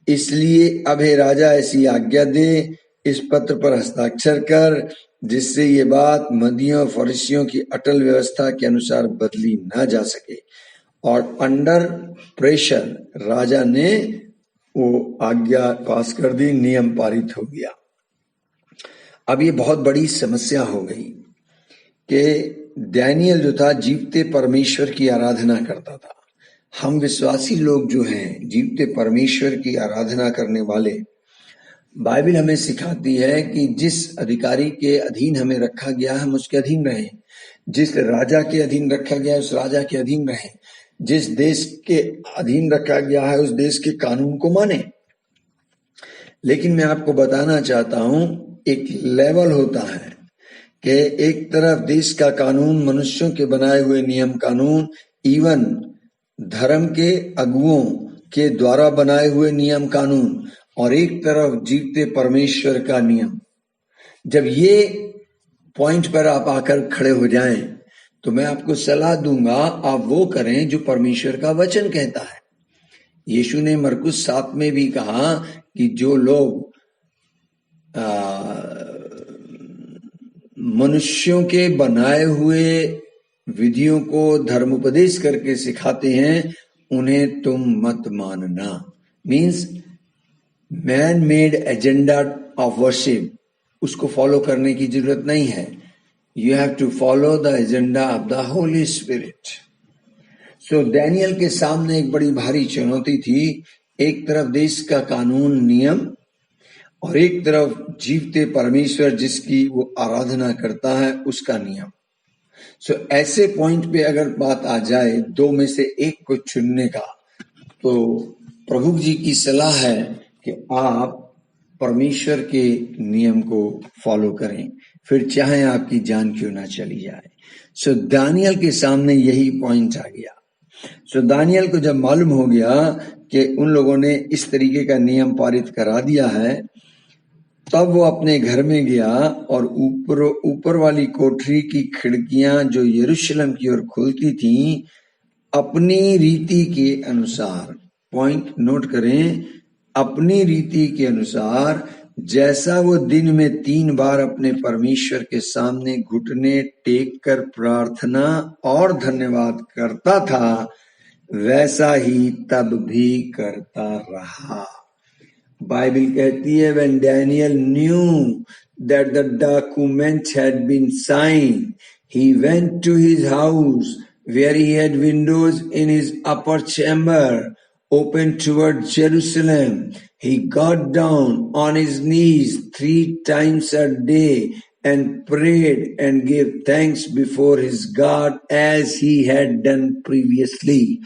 इसलिए अब हे राजा ऐसी आज्ञा दे, इस पत्र पर हस्ताक्षर कर, जिससे ये बात मदियों फरिसियों की अटल व्यवस्था के अनुसार बदली ना जा सके। और अंडर प्रेशर राजा ने वो आज्ञा पास कर दी, नियम पारित हो गया। अब ये बहुत बड़ी समस्या हो गई कि डैनियल जो था जीवते परमेश्वर की आराधना करता था। हम विश्वासी लोग जो हैं जीवते परमेश्वर की आराधना करने वाले, बाइबल हमें सिखाती है कि जिस अधिकारी के अधीन हमें रखा गया है हम उसके अधीन रहें, जिस राजा के अधीन रखा गया है उस राजा के अधीन रहें, जिस देश के अधीन रखा गया है उस देश के कानून को माने। लेकिन मैं आपको बताना चाहता हूं, एक लेवल होता है कि एक तरफ देश का कानून, मनुष्यों के बनाए हुए नियम कानून, इवन धर्म के अगुओं के द्वारा बनाए हुए नियम कानून, और एक तरफ जीवते परमेश्वर का नियम। जब ये पॉइंट पर आप आकर खड़े हो जाएं तो मैं आपको सलाह दूंगा आप वो करें जो परमेश्वर का वचन कहता है। यीशु ने मरकुस 7 में भी कहा कि जो लोग मनुष्यों के बनाए हुए विधियों को धर्मोपदेश करके सिखाते हैं, उन्हें तुम मत मानना। Means man made agenda of worship, उसको फॉलो करने की जरूरत नहीं है। You have to follow the agenda of the holy spirit. So Daniel के सामने एक बड़ी भारी चुनौती थी। एक तरफ देश का कानून नियम और एक तरफ जीवते परमेश्वर जिसकी वो आराधना करता है उसका नियम। सो ऐसे पॉइंट पे अगर बात आ जाए दो में से एक को चुनने का, तो प्रभु जी की सलाह है कि आप परमेश्वर के नियम को फॉलो करें, फिर चाहे आपकी जान क्यों ना चली जाए। सो दानियल के सामने यही पॉइंट आ गया। सो दानियल को जब मालूम हो गया कि उन लोगों ने इस तरीके का नियम पारित करा दिया है, तब वो अपने घर में गया और ऊपर वाली कोठरी की खिड़कियां जो यरूशलेम की ओर खुलती थीं, अपनी रीति के अनुसार, पॉइंट नोट करें, अपनी रीति के अनुसार, जैसा वो दिन में 3 बार अपने परमेश्वर के सामने घुटने टेक कर प्रार्थना और धन्यवाद करता था, वैसा ही तब भी करता रहा। बाइबल कहती है, when Daniel knew that the document had been signed, he went to his house where he had windows in his upper chamber open toward Jerusalem. He got down on his knees 3 times a day and prayed and gave thanks before his God as he had done previously.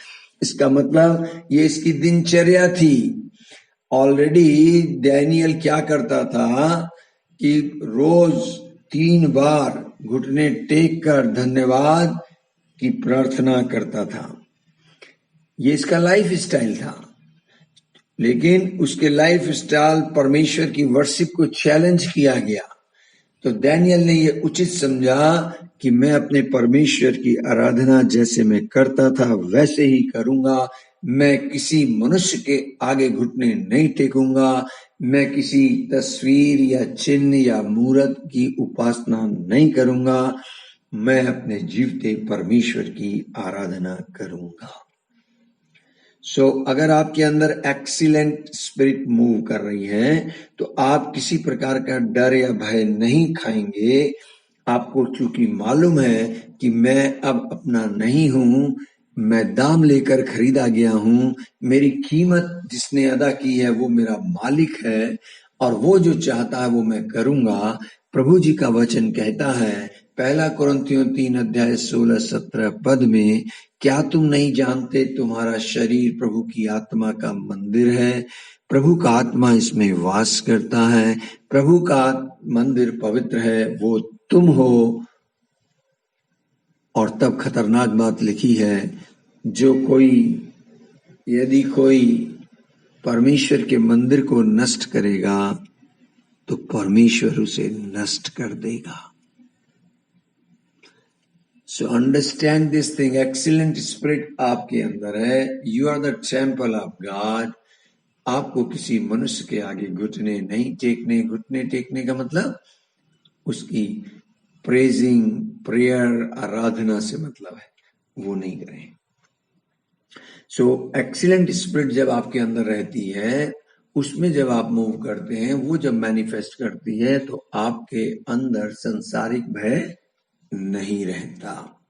इसका मतलब ये इसकी दिनचर्या थी। ऑलरेडी डैनियल क्या करता था कि रोज 3 बार घुटने टेक कर धन्यवाद की प्रार्थना करता था। ये इसका लाइफ स्टाइल था, लेकिन उसके लाइफ स्टाइल परमेश्वर की वर्शिप को चैलेंज किया गया। तो डैनियल ने ये उचित समझा कि मैं अपने परमेश्वर की आराधना जैसे मैं करता था वैसे ही करूंगा। मैं किसी मनुष्य के आगे घुटने नहीं टेकूंगा, मैं किसी तस्वीर या चिन्ह या मूर्त की उपासना नहीं करूंगा, मैं अपने जीवते परमेश्वर की आराधना करूंगा। सो अगर आपके अंदर एक्सीलेंट स्पिरिट मूव कर रही है तो आप किसी प्रकार का डर या भय नहीं खाएंगे। आपको चूंकि मालूम है कि मैं अब अपना नहीं हूं, मैं दाम लेकर खरीदा गया हूं, मेरी कीमत जिसने अदा की है वो मेरा मालिक है और वो जो चाहता है वो मैं करूंगा। प्रभु जी का वचन कहता है 1 कुरिन्थियों 3:16-17 में, क्या तुम नहीं जानते तुम्हारा शरीर प्रभु की आत्मा का मंदिर है, प्रभु का आत्मा इसमें वास करता है, प्रभु का मंदिर पवित्र है, वो तुम हो। और तब खतरनाक बात लिखी है, यदि कोई परमेश्वर के मंदिर को नष्ट करेगा तो परमेश्वर उसे नष्ट कर देगा। So understand this thing, excellent spirit आपके अंदर है, you are the temple of God. आपको किसी मनुष्य के आगे घुटने नहीं टेकने। घुटने टेकने का मतलब उसकी प्रेजिंग, प्रेयर, आराधना से मतलब है, वो नहीं करें। सो एक्सीलेंट स्पिरिट जब आपके अंदर रहती है, उसमें जब आप मूव करते हैं, वो जब मैनिफेस्ट करती है तो आपके अंदर संसारिक भय नहीं रहता।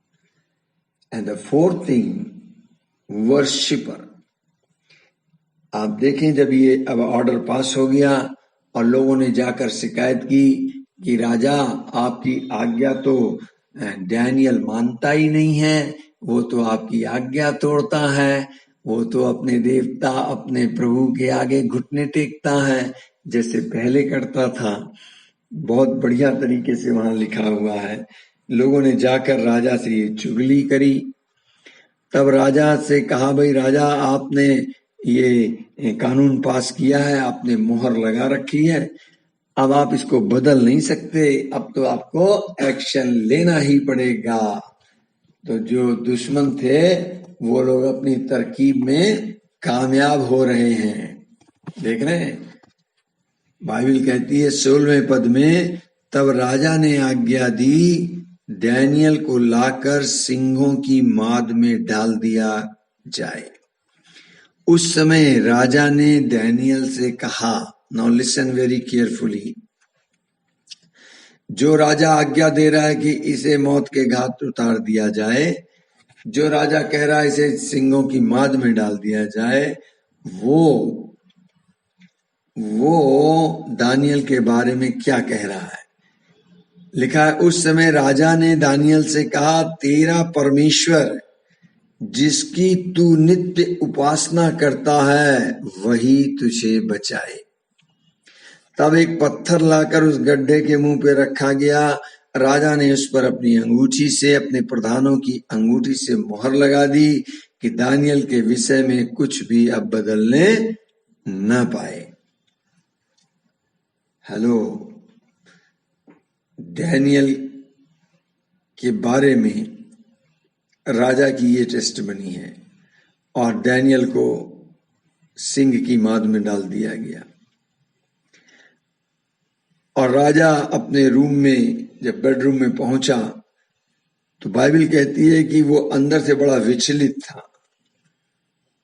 And the fourth thing, worshipper. आप देखें, जब ये अब ऑर्डर पास हो गया और लोगों ने जाकर शिकायत की कि राजा आपकी आज्ञा तो डैनियल मानता ही नहीं है, वो तो आपकी आज्ञा तोड़ता है, वो तो अपने देवता अपने प्रभु के आगे घुटने टेकता है जैसे पहले करता था। बहुत बढ़िया तरीके से वहां लिखा हुआ है। लोगों ने जाकर राजा से ये चुगली करी। तब राजा से कहा, भाई राजा, आपने ये कानून पास किया है, आपने मोहर लगा रखी है, अब आप इसको बदल नहीं सकते, अब तो आपको एक्शन लेना ही पड़ेगा। तो जो दुश्मन थे वो लोग अपनी तरकीब में कामयाब हो रहे हैं। देख रहे हैं, बाइबल कहती है 16वें पद में, तब राजा ने आज्ञा दी, डैनियल को लाकर सिंहों की माद में डाल दिया जाए। उस समय राजा ने डैनियल से कहा, नाउ लिसन वेरी केयरफुली, जो राजा आज्ञा दे रहा है कि इसे मौत के घाट उतार दिया जाए, जो राजा कह रहा है इसे सिंहों की माद में डाल दिया जाए, वो दानियल के बारे में क्या कह रहा है। लिखा है, उस समय राजा ने दानियल से कहा, तेरा परमेश्वर जिसकी तू नित्य उपासना करता है वही तुझे बचाए। तब एक पत्थर लाकर उस गड्ढे के मुंह पे रखा गया। राजा ने उस पर अपनी अंगूठी से, अपने प्रधानों की अंगूठी से मोहर लगा दी कि दानियल के विषय में कुछ भी अब बदलने न पाए। हेलो, डैनियल के बारे में राजा की ये टेस्टमनी है, और डैनियल को सिंह की माद में डाल दिया गया। और राजा अपने रूम में, जब बेडरूम में पहुंचा, तो बाइबल कहती है कि वो अंदर से बड़ा विचलित था।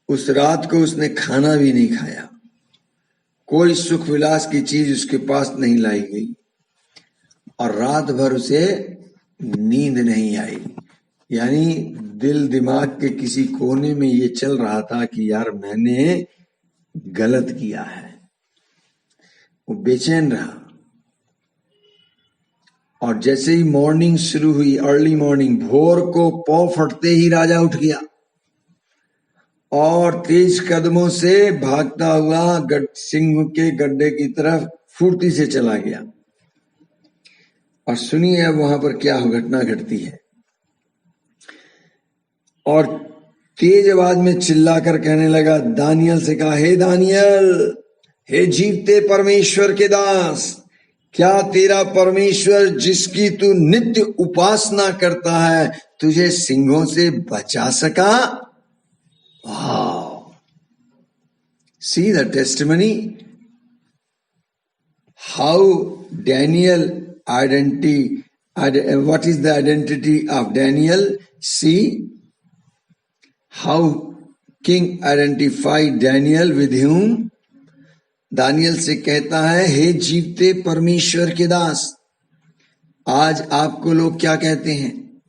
उस रात को उसने खाना भी नहीं खाया, कोई सुख विलास की चीज उसके पास नहीं लाई गई, और रात भर उसे नींद नहीं आई। यानी दिल दिमाग के किसी कोने में ये चल रहा था कि यार मैंने गलत किया है। वो बेचैन रहा। और जैसे ही मॉर्निंग शुरू हुई, अर्ली मॉर्निंग, भोर को पौ फटते ही राजा उठ गया और तेज कदमों से भागता हुआ सिंह के गड्ढे की तरफ फुर्ती से चला गया। और सुनिए अब वहां पर क्या घटना घटती है। और तेज आवाज में चिल्लाकर कहने लगा, दानियल से कहा, हे दानियल, हे जीवते परमेश्वर के दास, क्या तेरा परमेश्वर जिसकी तू नित्य उपासना करता है तुझे सिंहों से बचा सका? वाह! See the testimony, how Daniel what is the identity of Daniel? See how king identified Daniel with whom? Daniel से कहता है, हे जीवते परमेश्वर के दास। आज आपको लोग क्या कहते हैं?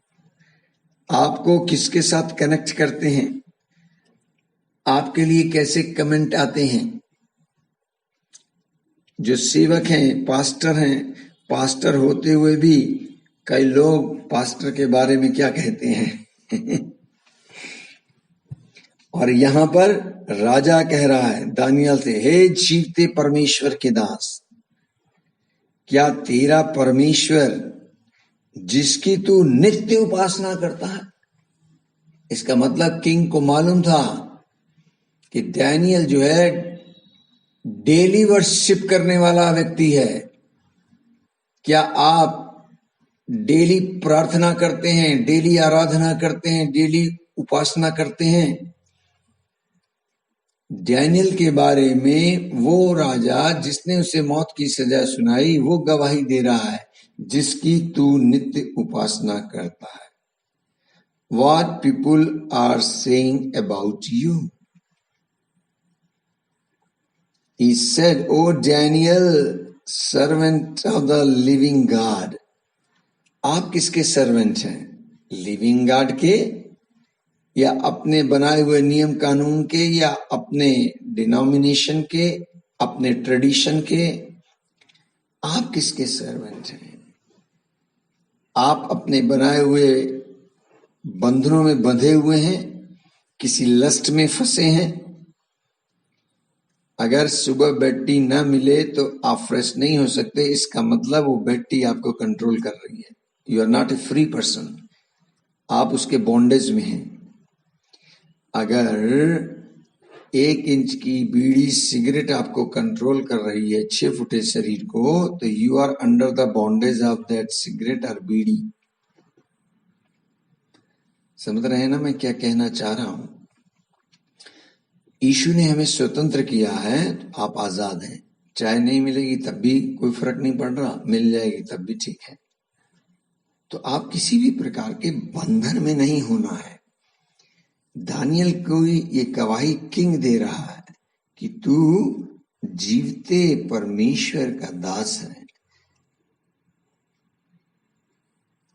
आपको किसके साथ कनेक्ट करते हैं? आपके लिए कैसे कमेंट आते हैं? जो सेवक हैं, पास्टर होते हुए भी कई लोग पास्टर के बारे में क्या कहते हैं? और यहां पर राजा कह रहा है दानियल से, हे जीवते परमेश्वर के दास, क्या तेरा परमेश्वर जिसकी तू नित्य उपासना करता है? इसका मतलब किंग को मालूम था कि डैनियल जो है डेली वर्शिप करने वाला व्यक्ति है। क्या आप डेली प्रार्थना करते हैं, डेली आराधना करते हैं, डेली उपासना करते हैं? डैनियल के बारे में वो राजा जिसने उसे मौत की सजा सुनाई, वो गवाही दे रहा है, जिसकी तू नित्य उपासना करता है। What people are saying about you? He said, O Daniel, servant of the living God. आप किसके सर्वेंट हैं? लिविंग गॉड के, या अपने बनाए हुए नियम कानून के, या अपने डिनोमिनेशन के, अपने ट्रेडिशन के? आप किसके सर्वेंट हैं? आप अपने बनाए हुए बंधनों में बंधे हुए हैं, किसी लस्ट में फंसे हैं। अगर सुबह बेड टी ना मिले तो आप फ्रेश नहीं हो सकते, इसका मतलब वो बेड टी आपको कंट्रोल कर रही है। You are not a free person, आप उसके बॉन्डेज में हैं। अगर 1 इंच की बीड़ी सिगरेट आपको कंट्रोल कर रही है 6 फुटे शरीर को, तो you are under the bondage of that cigarette और बीड़ी। समझ रहे हैं ना मैं क्या कहना चाह रहा हूं? यीशु ने हमें स्वतंत्र किया है, तो आप आजाद हैं। चाय नहीं मिलेगी तब भी कोई फर्क नहीं पड़ रहा, मिल जाएगी तब भी ठीक है। तो आप किसी भी प्रकार के बंधन में नहीं होना है। दानियल को ये गवाही किंग दे रहा है कि तू जीवते परमेश्वर का दास है,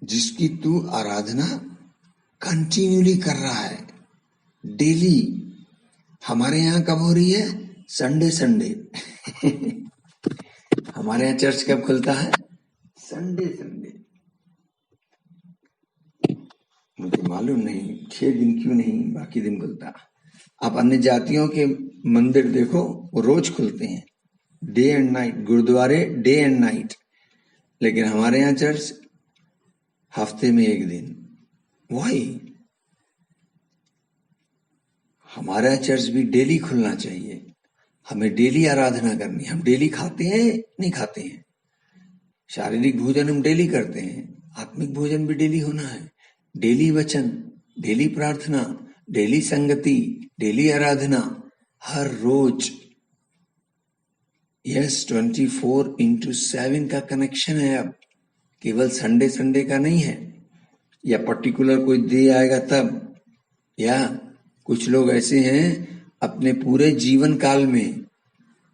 जिसकी तू आराधना कंटिन्यूली कर रहा है, डेली। हमारे यहाँ कब हो रही है? संडे संडे हमारे यहाँ चर्च कब खुलता है? Sunday Sunday. मुझे मालूम नहीं 6 दिन क्यों नहीं बाकी दिन खुलता। आप अन्य जातियों के मंदिर देखो, वो रोज खुलते हैं, डे एंड नाइट। गुरुद्वारे डे एंड नाइट। लेकिन हमारे यहाँ चर्च हफ्ते में 1 दिन। वही हमारा चर्च भी डेली खुलना चाहिए। हमें डेली आराधना करनी। हम डेली खाते हैं नहीं खाते हैं? शारीरिक भोजन हम डेली करते हैं, आत्मिक भोजन भी डेली होना है। डेली वचन, डेली प्रार्थना, डेली संगति, डेली आराधना, हर रोज। यस, 24/7 का कनेक्शन है अब, केवल संडे संडे का नहीं है, या पर्टिकुलर कोई डे आएगा तब। या कुछ लोग ऐसे हैं अपने पूरे जीवन काल में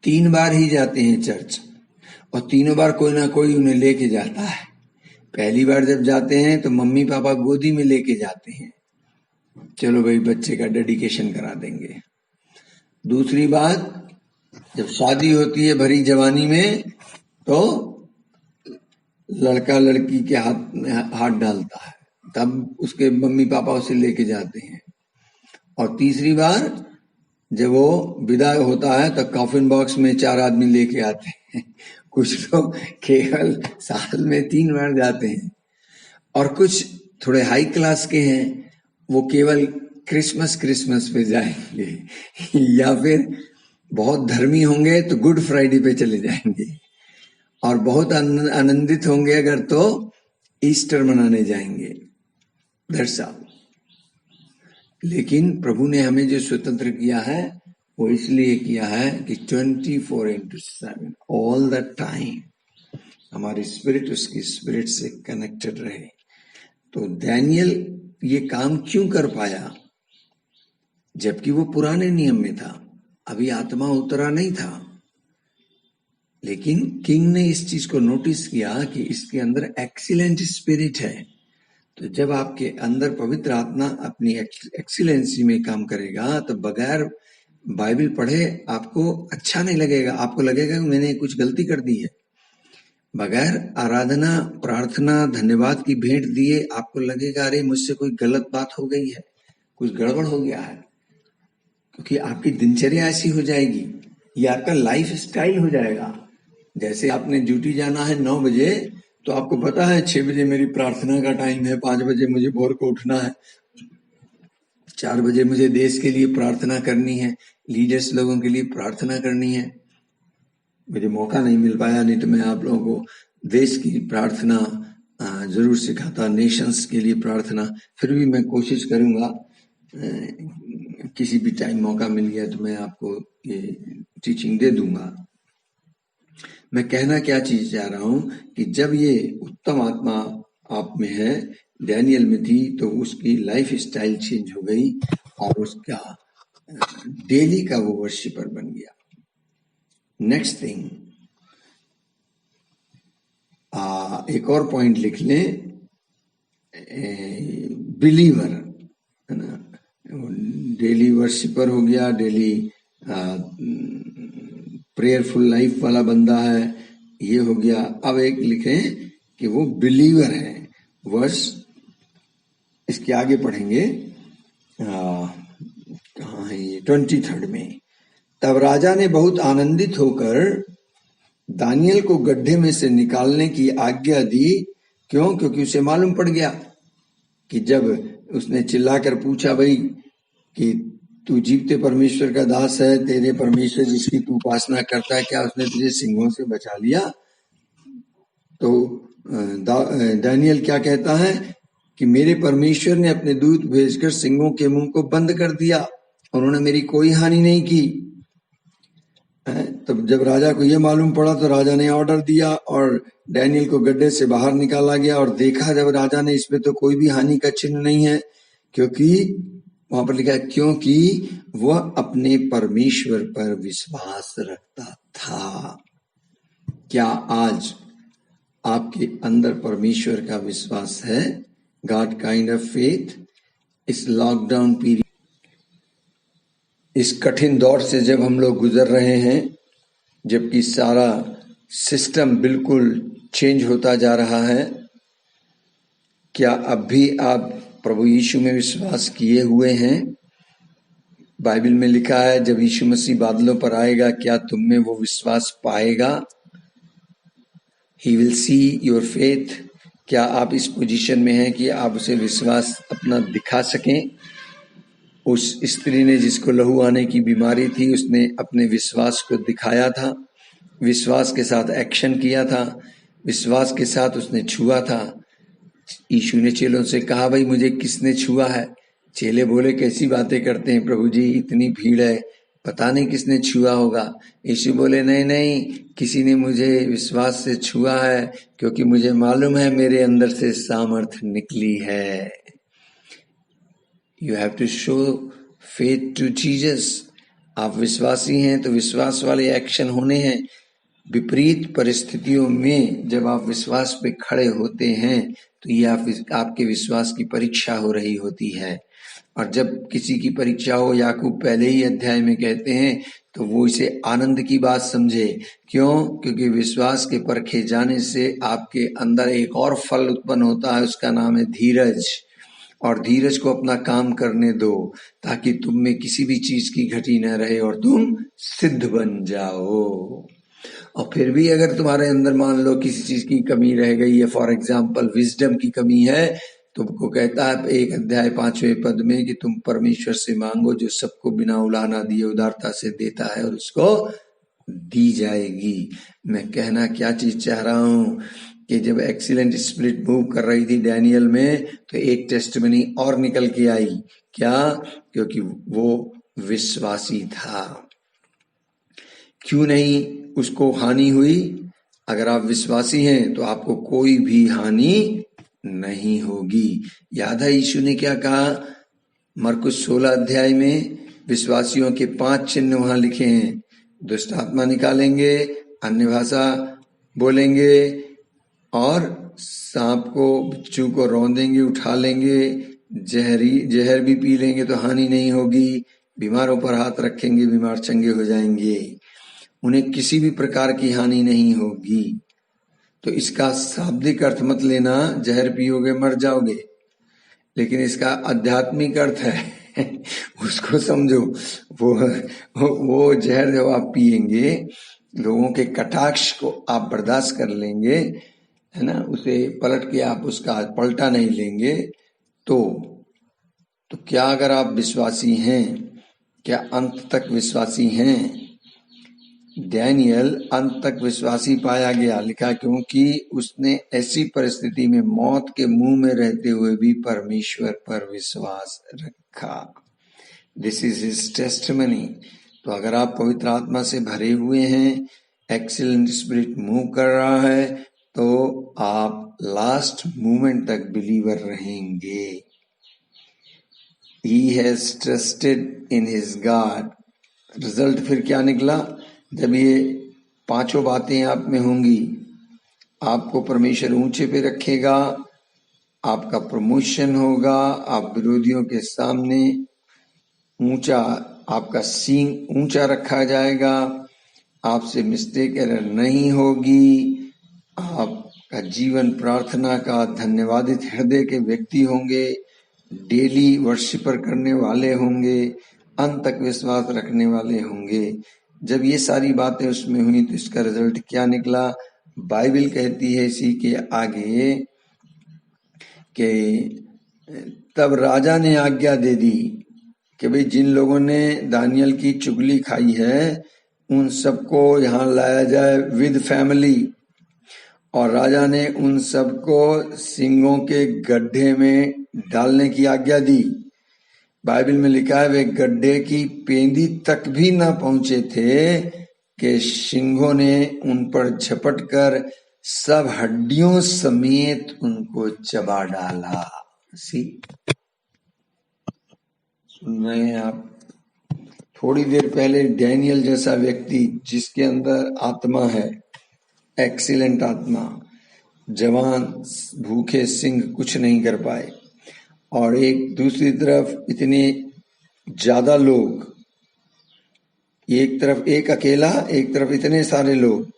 3 बार ही जाते हैं चर्च, और तीनों बार कोई ना कोई उन्हें लेके जाता है। पहली बार जब जाते हैं तो मम्मी पापा गोदी में लेके जाते हैं, चलो भाई बच्चे का डेडिकेशन करा देंगे। दूसरी बात, जब शादी होती है भरी जवानी में, तो लड़का लड़की के हाथ में हाथ डालता है, तब उसके मम्मी पापा उसे लेके जाते हैं। और तीसरी बार जब वो विदा होता है तो कॉफिन बॉक्स में 4 आदमी लेके आते हैं। कुछ लोग केवल साल में 3 बार जाते हैं, और कुछ थोड़े हाई क्लास के हैं, वो केवल क्रिसमस पे जाएंगे, या फिर बहुत धर्मी होंगे तो गुड फ्राइडे पे चले जाएंगे, और बहुत आनंदित होंगे अगर तो ईस्टर मनाने जाएंगे। That's all. लेकिन प्रभु ने हमें जो स्वतंत्र किया है वो इसलिए किया है कि 24/7 ऑल द टाइम हमारी स्पिरिट उसकी स्पिरिट से कनेक्टेड रहे। तो दानियल ये काम क्यों कर पाया? जबकि वो पुराने नियम में था, अभी आत्मा उतरा नहीं था। लेकिन किंग ने इस चीज को नोटिस किया कि इसके अंदर एक्सीलेंट स्पिरिट है। तो जब आपके अंदर पवित्र आत्मा अपनी एक्सीलेंसी में काम करेगा तो बगैर बाइबल पढ़े आपको अच्छा नहीं लगेगा, आपको लगेगा कि मैंने कुछ गलती कर दी है। बगैर आराधना, प्रार्थना, धन्यवाद की भेंट दिए आपको लगेगा अरे मुझसे कोई गलत बात हो गई है, कुछ गड़बड़ हो गया है, क्योंकि आपकी दिनचर्या ऐसी हो जाएगी, ये आपका लाइफ स्टाइल हो जाएगा। जैसे आपने ड्यूटी जाना है 9 बजे, तो आपको पता है 6 बजे मेरी प्रार्थना का टाइम है, 5 बजे मुझे भोर को उठना है, 4 बजे मुझे देश के लिए प्रार्थना करनी है, लीडर्स लोगों के लिए प्रार्थना करनी है। मुझे मौका नहीं मिल पाया, नहीं तो मैं आप लोगों को देश की प्रार्थना जरूर सिखाता, नेशंस के लिए प्रार्थना। फिर भी मैं कोशिश करूंगा, किसी भी टाइम मौका मिल गया तो मैं आपको ये टीचिंग दे दूंगा। मैं कहना क्या चीज चाह रहा हूं कि जब ये उत्तम आत्मा आप में है, डैनियल में थी, तो उसकी लाइफ स्टाइल चेंज हो गई और उसका डेली का वो वर्शिपर बन गया। नेक्स्ट थिंग, एक और पॉइंट लिख लें, बिलीवर है ना, डेली वर्शिपर हो गया, डेली प्रेयरफुल लाइफ वाला बंदा है, ये हो गया। अब एक लिखें कि वो बिलीवर है। वर्स इसके आगे पढ़ेंगे, कहाँ है ये, 23 में। तब राजा ने बहुत आनंदित होकर दानियल को गड्ढे में से निकालने की आज्ञा दी। क्यों? क्योंकि उसे मालूम पड़ गया कि जब उसने चिल्लाकर पूछा भाई कि तू जीवते परमेश्वर का दास है, तेरे परमेश्वर जिसकी तू उपासना करता है, क्या उसने तुझे सिंहों से बचा लिया? तो दानियल क्या कहता है कि मेरे परमेश्वर ने अपने दूत भेजकर सिंहों के मुंह को बंद कर दिया, उन्होंने मेरी कोई हानि नहीं की। तब जब राजा को ये मालूम पड़ा तो राजा ने ऑर्डर दिया और डैनियल को गड्ढे से बाहर निकाला गया। और देखा जब राजा ने, इसमें तो कोई भी हानि का चिन्ह नहीं है, क्योंकि वहां पर लिखा है क्योंकि वह अपने परमेश्वर पर विश्वास रखता था। क्या आज आपके अंदर परमेश्वर का विश्वास है? God kind of faith. इस लॉकडाउन पीरियड, इस कठिन दौर से जब हम लोग गुजर रहे हैं, जबकि सारा सिस्टम बिल्कुल चेंज होता जा रहा है, क्या अब भी आप प्रभु यीशु में विश्वास किए हुए हैं? बाइबल में लिखा है जब यीशु मसीह बादलों पर आएगा, क्या तुम में वो विश्वास पाएगा? He will see your faith. क्या आप इस पोजीशन में हैं कि आप उसे विश्वास अपना दिखा सकें? उस स्त्री ने, जिसको लहू आने की बीमारी थी, उसने अपने विश्वास को दिखाया था, विश्वास के साथ एक्शन किया था, विश्वास के साथ उसने छुआ था। यीशु ने चेलों से कहा, भाई मुझे किसने छुआ है? चेले बोले, कैसी बातें करते हैं प्रभु जी, इतनी भीड़ है, पता नहीं किसने छुआ होगा। यीशु बोले, नहीं नहीं, किसी ने मुझे विश्वास से छुआ है, क्योंकि मुझे मालूम है मेरे अंदर से सामर्थ्य निकली है। You have to show faith to Jesus. आप विश्वासी हैं तो विश्वास वाले एक्शन होने हैं। विपरीत परिस्थितियों में जब आप विश्वास पे खड़े होते हैं तो ये आपके विश्वास की परीक्षा हो रही होती है। और जब किसी की परीक्षा हो, याकूब पहले ही अध्याय में कहते हैं, तो वो इसे आनंद की बात समझे। क्यों? क्योंकि विश्वास के परखे जाने से आपके अंदर एक और फल उत्पन्न होता है, उसका नाम है धीरज। और धीरज को अपना काम करने दो, ताकि तुम में किसी भी चीज की घटी न रहे और तुम सिद्ध बन जाओ। और फिर भी अगर तुम्हारे अंदर मान लो किसी चीज की कमी रह गई है, फॉर एग्जाम्पल विजडम की कमी है, तुमको कहता है 1 अध्याय 5वें पद में कि तुम परमेश्वर से मांगो जो सबको बिना उलाहना दिए उदारता से देता है और उसको दी जाएगी। मैं कहना क्या चीज चाह रहा हूं कि जब एक्सीलेंट स्पिरिट मूव कर रही थी डैनियल में, तो एक टेस्टिमनी और निकल के आई। क्या? क्योंकि वो विश्वासी था। क्यों नहीं उसको हानि हुई? अगर आप विश्वासी हैं तो आपको कोई भी हानि नहीं होगी। याद है यीशु ने क्या कहा? मरकुस 16 अध्याय में विश्वासियों के 5 चिन्ह वहां लिखे हैं। दुष्ट आत्मा निकालेंगे, अन्य भाषा बोलेंगे, और सांप को, बिच्छू को रौंदेंगे, उठा लेंगे, जहर भी पी लेंगे तो हानि नहीं होगी, बीमारों पर हाथ रखेंगे, बीमार चंगे हो जाएंगे, उन्हें किसी भी प्रकार की हानि नहीं होगी। तो इसका शाब्दिक अर्थ मत लेना, जहर पियोगे मर जाओगे, लेकिन इसका आध्यात्मिक अर्थ है उसको समझो। वो जहर जब आप पिएंगे, लोगों के कटाक्ष को आप बर्दाश्त कर लेंगे, है ना, उसे पलट के आप उसका पलटा नहीं लेंगे, तो क्या अगर आप विश्वासी हैं, क्या अंत तक विश्वासी हैं? डैनियल अंत तक विश्वासी पाया गया, लिखा क्योंकि उसने ऐसी परिस्थिति में मौत के मुंह में रहते हुए भी परमेश्वर पर विश्वास रखा। This is his testimony. तो अगर आप पवित्र आत्मा से भरे हुए हैं, एक्सीलेंट स्पिरिट मूव कर रहा है, तो आप लास्ट मोमेंट तक बिलीवर रहेंगे। He has trusted in his God। Result फिर क्या निकला? जब ये 5 बातें आप में होंगी, आपको परमेश्वर ऊंचे पे रखेगा, आपका प्रमोशन होगा, आप विरोधियों के सामने ऊंचा, आपका सींग ऊंचा रखा जाएगा, आपसे मिस्टेक एरर नहीं होगी, आपका जीवन प्रार्थना का धन्यवादित हृदय के व्यक्ति होंगे, डेली वर्शिपर करने वाले होंगे, अंत तक विश्वास रखने वाले होंगे। जब ये सारी बातें उसमें हुई तो इसका रिजल्ट क्या निकला? बाइबल कहती है इसी के आगे कि तब राजा ने आज्ञा दे दी कि भाई जिन लोगों ने दानियल की चुगली खाई है उन सबको यहाँ लाया जाए विद फैमिली। और राजा ने उन सबको सिंगों के गड्ढे में डालने की आज्ञा दी। बाइबल में लिखा है वे गड्ढे की पेंदी तक भी ना पहुंचे थे कि सिंहों ने उन पर झपटकर सब हड्डियों समेत उनको चबा डाला। सी सुन रहे हैं आप? थोड़ी देर पहले डैनियल जैसा व्यक्ति जिसके अंदर आत्मा है, एक्सीलेंट आत्मा, जवान भूखे सिंह कुछ नहीं कर पाए, और एक दूसरी तरफ इतने ज्यादा लोग, एक तरफ एक अकेला, एक तरफ इतने सारे लोग,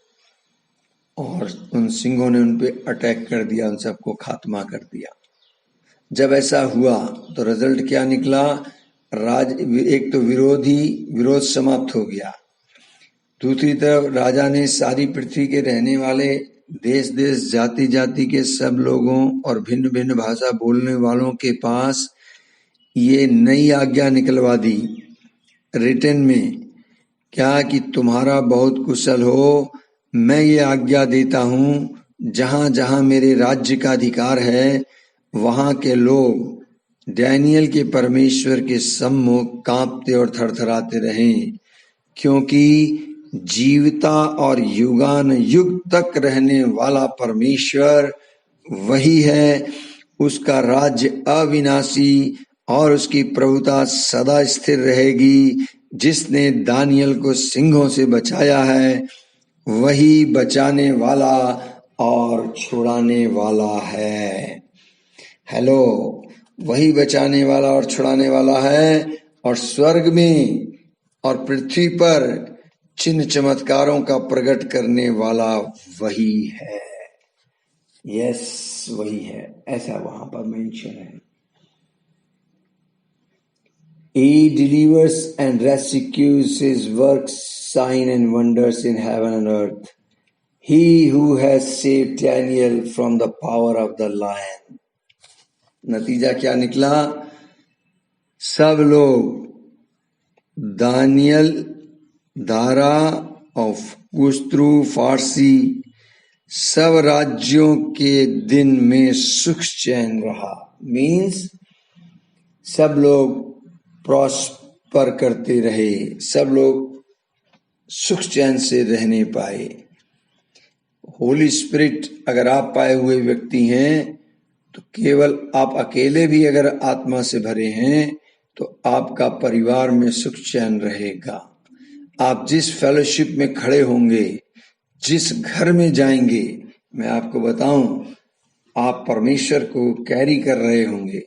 और उन सिंहों ने उन पे अटैक कर दिया, उन सबको खात्मा कर दिया। जब ऐसा हुआ तो रिजल्ट क्या निकला? एक तो विरोध समाप्त हो गया, दूसरी तरफ राजा ने सारी पृथ्वी के रहने वाले देश देश जाति जाति के सब लोगों और भिन्न भिन्न भाषा बोलने वालों के पास ये नई आज्ञा निकलवा दी रिटन में, क्या कि तुम्हारा बहुत कुशल हो, मैं ये आज्ञा देता हूं जहां जहां मेरे राज्य का अधिकार है वहां के लोग डैनियल के परमेश्वर के सम्मुख कांपते और थरथराते रहें, क्योंकि जीविता और युगान युग तक रहने वाला परमेश्वर वही है। उसका राज्य अविनाशी और उसकी प्रभुता सदा स्थिर रहेगी। जिसने दानियल को सिंहों से बचाया है वही बचाने वाला और छुड़ाने वाला है। हेलो, वही बचाने वाला और छुड़ाने वाला है, और स्वर्ग में और पृथ्वी पर चिन्ह चमत्कारों का प्रकट करने वाला वही है। यस, वही है, ऐसा वहां पर मेंशन है। He delivers and rescues his works, sign and wonders in heaven and earth. He who has saved Daniel from the power of the lion. नतीजा क्या निकला? सब लोग दानियल दारा और कुश्तरू फारसी सब राज्यों के दिन में सुख चैन रहा। मीन्स सब लोग प्रॉस्पर करते रहे, सब लोग सुख चैन से रहने पाए। होली स्पिरिट अगर आप पाए हुए व्यक्ति हैं तो केवल आप अकेले भी अगर आत्मा से भरे हैं तो आपका परिवार में सुख चैन रहेगा। आप जिस फेलोशिप में खड़े होंगे, जिस घर में जाएंगे, मैं आपको बताऊं, आप परमेश्वर को कैरी कर रहे होंगे।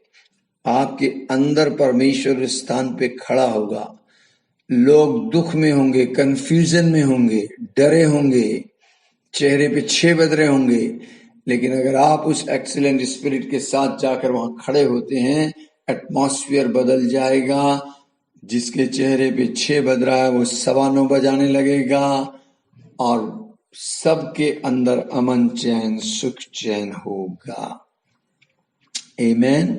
आपके अंदर परमेश्वर स्थान पे खड़ा होगा। लोग दुख में होंगे, कंफ्यूजन में होंगे, डरे होंगे, चेहरे पे छे बदरे होंगे, लेकिन अगर आप उस एक्सीलेंट स्पिरिट के साथ जाकर वहां खड़े होते हैं, एटमॉस्फेयर बदल जाएगा। जिसके चेहरे पे छे बज रहा है वो 9:15 बजाने लगेगा और सबके अंदर अमन चैन सुख चैन होगा। आमेन,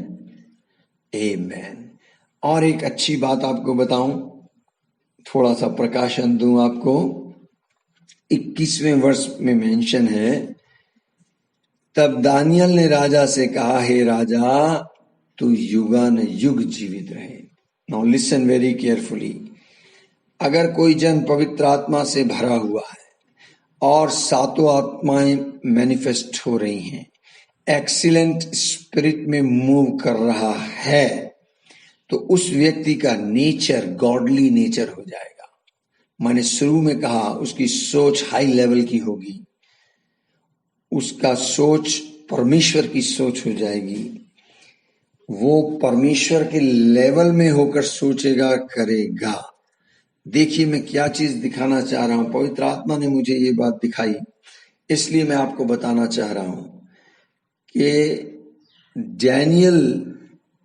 आमेन। और एक अच्छी बात आपको बताऊं, थोड़ा सा प्रकाशन दूं आपको। 21वें वर्ष में मेंशन है, तब दानियल ने राजा से कहा, हे राजा, तू युगान युग जीवित रहे। Now listen very carefully. अगर कोई जन पवित्र आत्मा से भरा हुआ है और सातों आत्माएं मैनिफेस्ट हो रही हैं, एक्सीलेंट स्पिरिट में मूव कर रहा है, तो उस व्यक्ति का नेचर गॉडली नेचर हो जाएगा। मैंने शुरू में कहा उसकी सोच हाई लेवल की होगी, उसका सोच परमेश्वर की सोच हो जाएगी। वो परमेश्वर के लेवल में होकर सोचेगा, करेगा। देखिए मैं क्या चीज दिखाना चाह रहा हूं, पवित्र आत्मा ने मुझे ये बात दिखाई, इसलिए मैं आपको बताना चाह रहा हूं कि डैनियल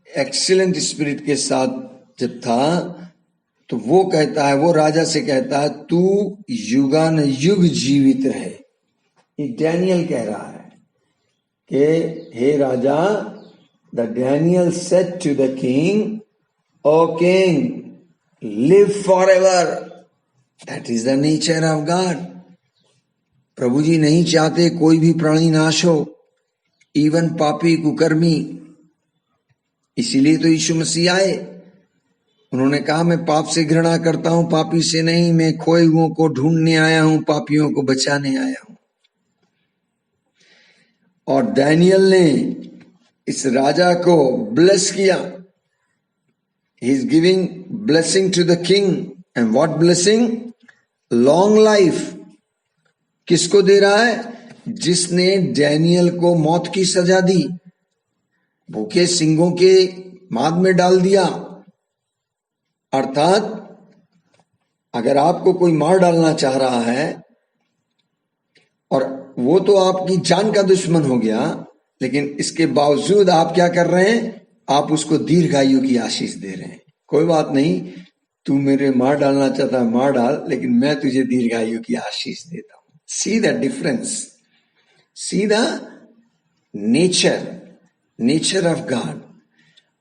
एक्सीलेंट स्पिरिट के साथ जब था तो वो कहता है, वो राजा से कहता है, तू युगान युग जीवित रहे। ये डैनियल कह रहा है कि हे राजा, the Daniel said to the king, O king, live forever. That is the nature of God. प्रभु जी नहीं चाहते कोई भी प्राणी नाश हो, इवन पापी कुकर्मी। इसीलिए तो यीशु मसीह आए। उन्होंने कहा मैं पाप से घृणा करता हूं, पापी से नहीं, मैं खोए हुओं को ढूंढने आया हूं, पापियों को बचाने आया हूं। और दानियल ने इस राजा को ब्लेस किया। He is giving blessing to the king. And what blessing? Long life. किसको दे रहा है? जिसने दानियल को मौत की सजा दी, भूखे सिंहों के माद में डाल दिया। अर्थात अगर आपको कोई मार डालना चाह रहा है और वो तो आपकी जान का दुश्मन हो गया, लेकिन इसके बावजूद आप क्या कर रहे हैं? आप उसको दीर्घायु की आशीष दे रहे हैं। कोई बात नहीं, तू मेरे मार डालना चाहता है मार डाल, लेकिन मैं तुझे दीर्घायु की आशीष देता हूं। सी the difference, see the nature of God.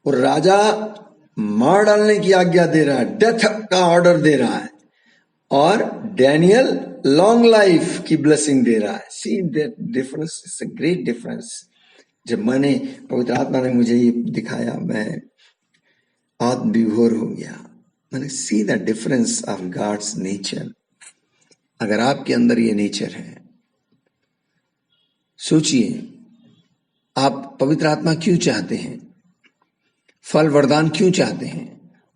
और राजा मार डालने की आज्ञा दे रहा है, डेथ का ऑर्डर दे रहा है, और डैनियल लॉन्ग लाइफ की ब्लेसिंग दे रहा है। See that difference, it's a great difference. जब मैंने, पवित्र आत्मा ने मुझे ये दिखाया, मैं आत्म विभोर हो गया। मैंने see the difference of God's nature. अगर आपके अंदर ये नेचर है, सोचिए आप पवित्र आत्मा क्यों चाहते हैं, फल वरदान क्यों चाहते हैं?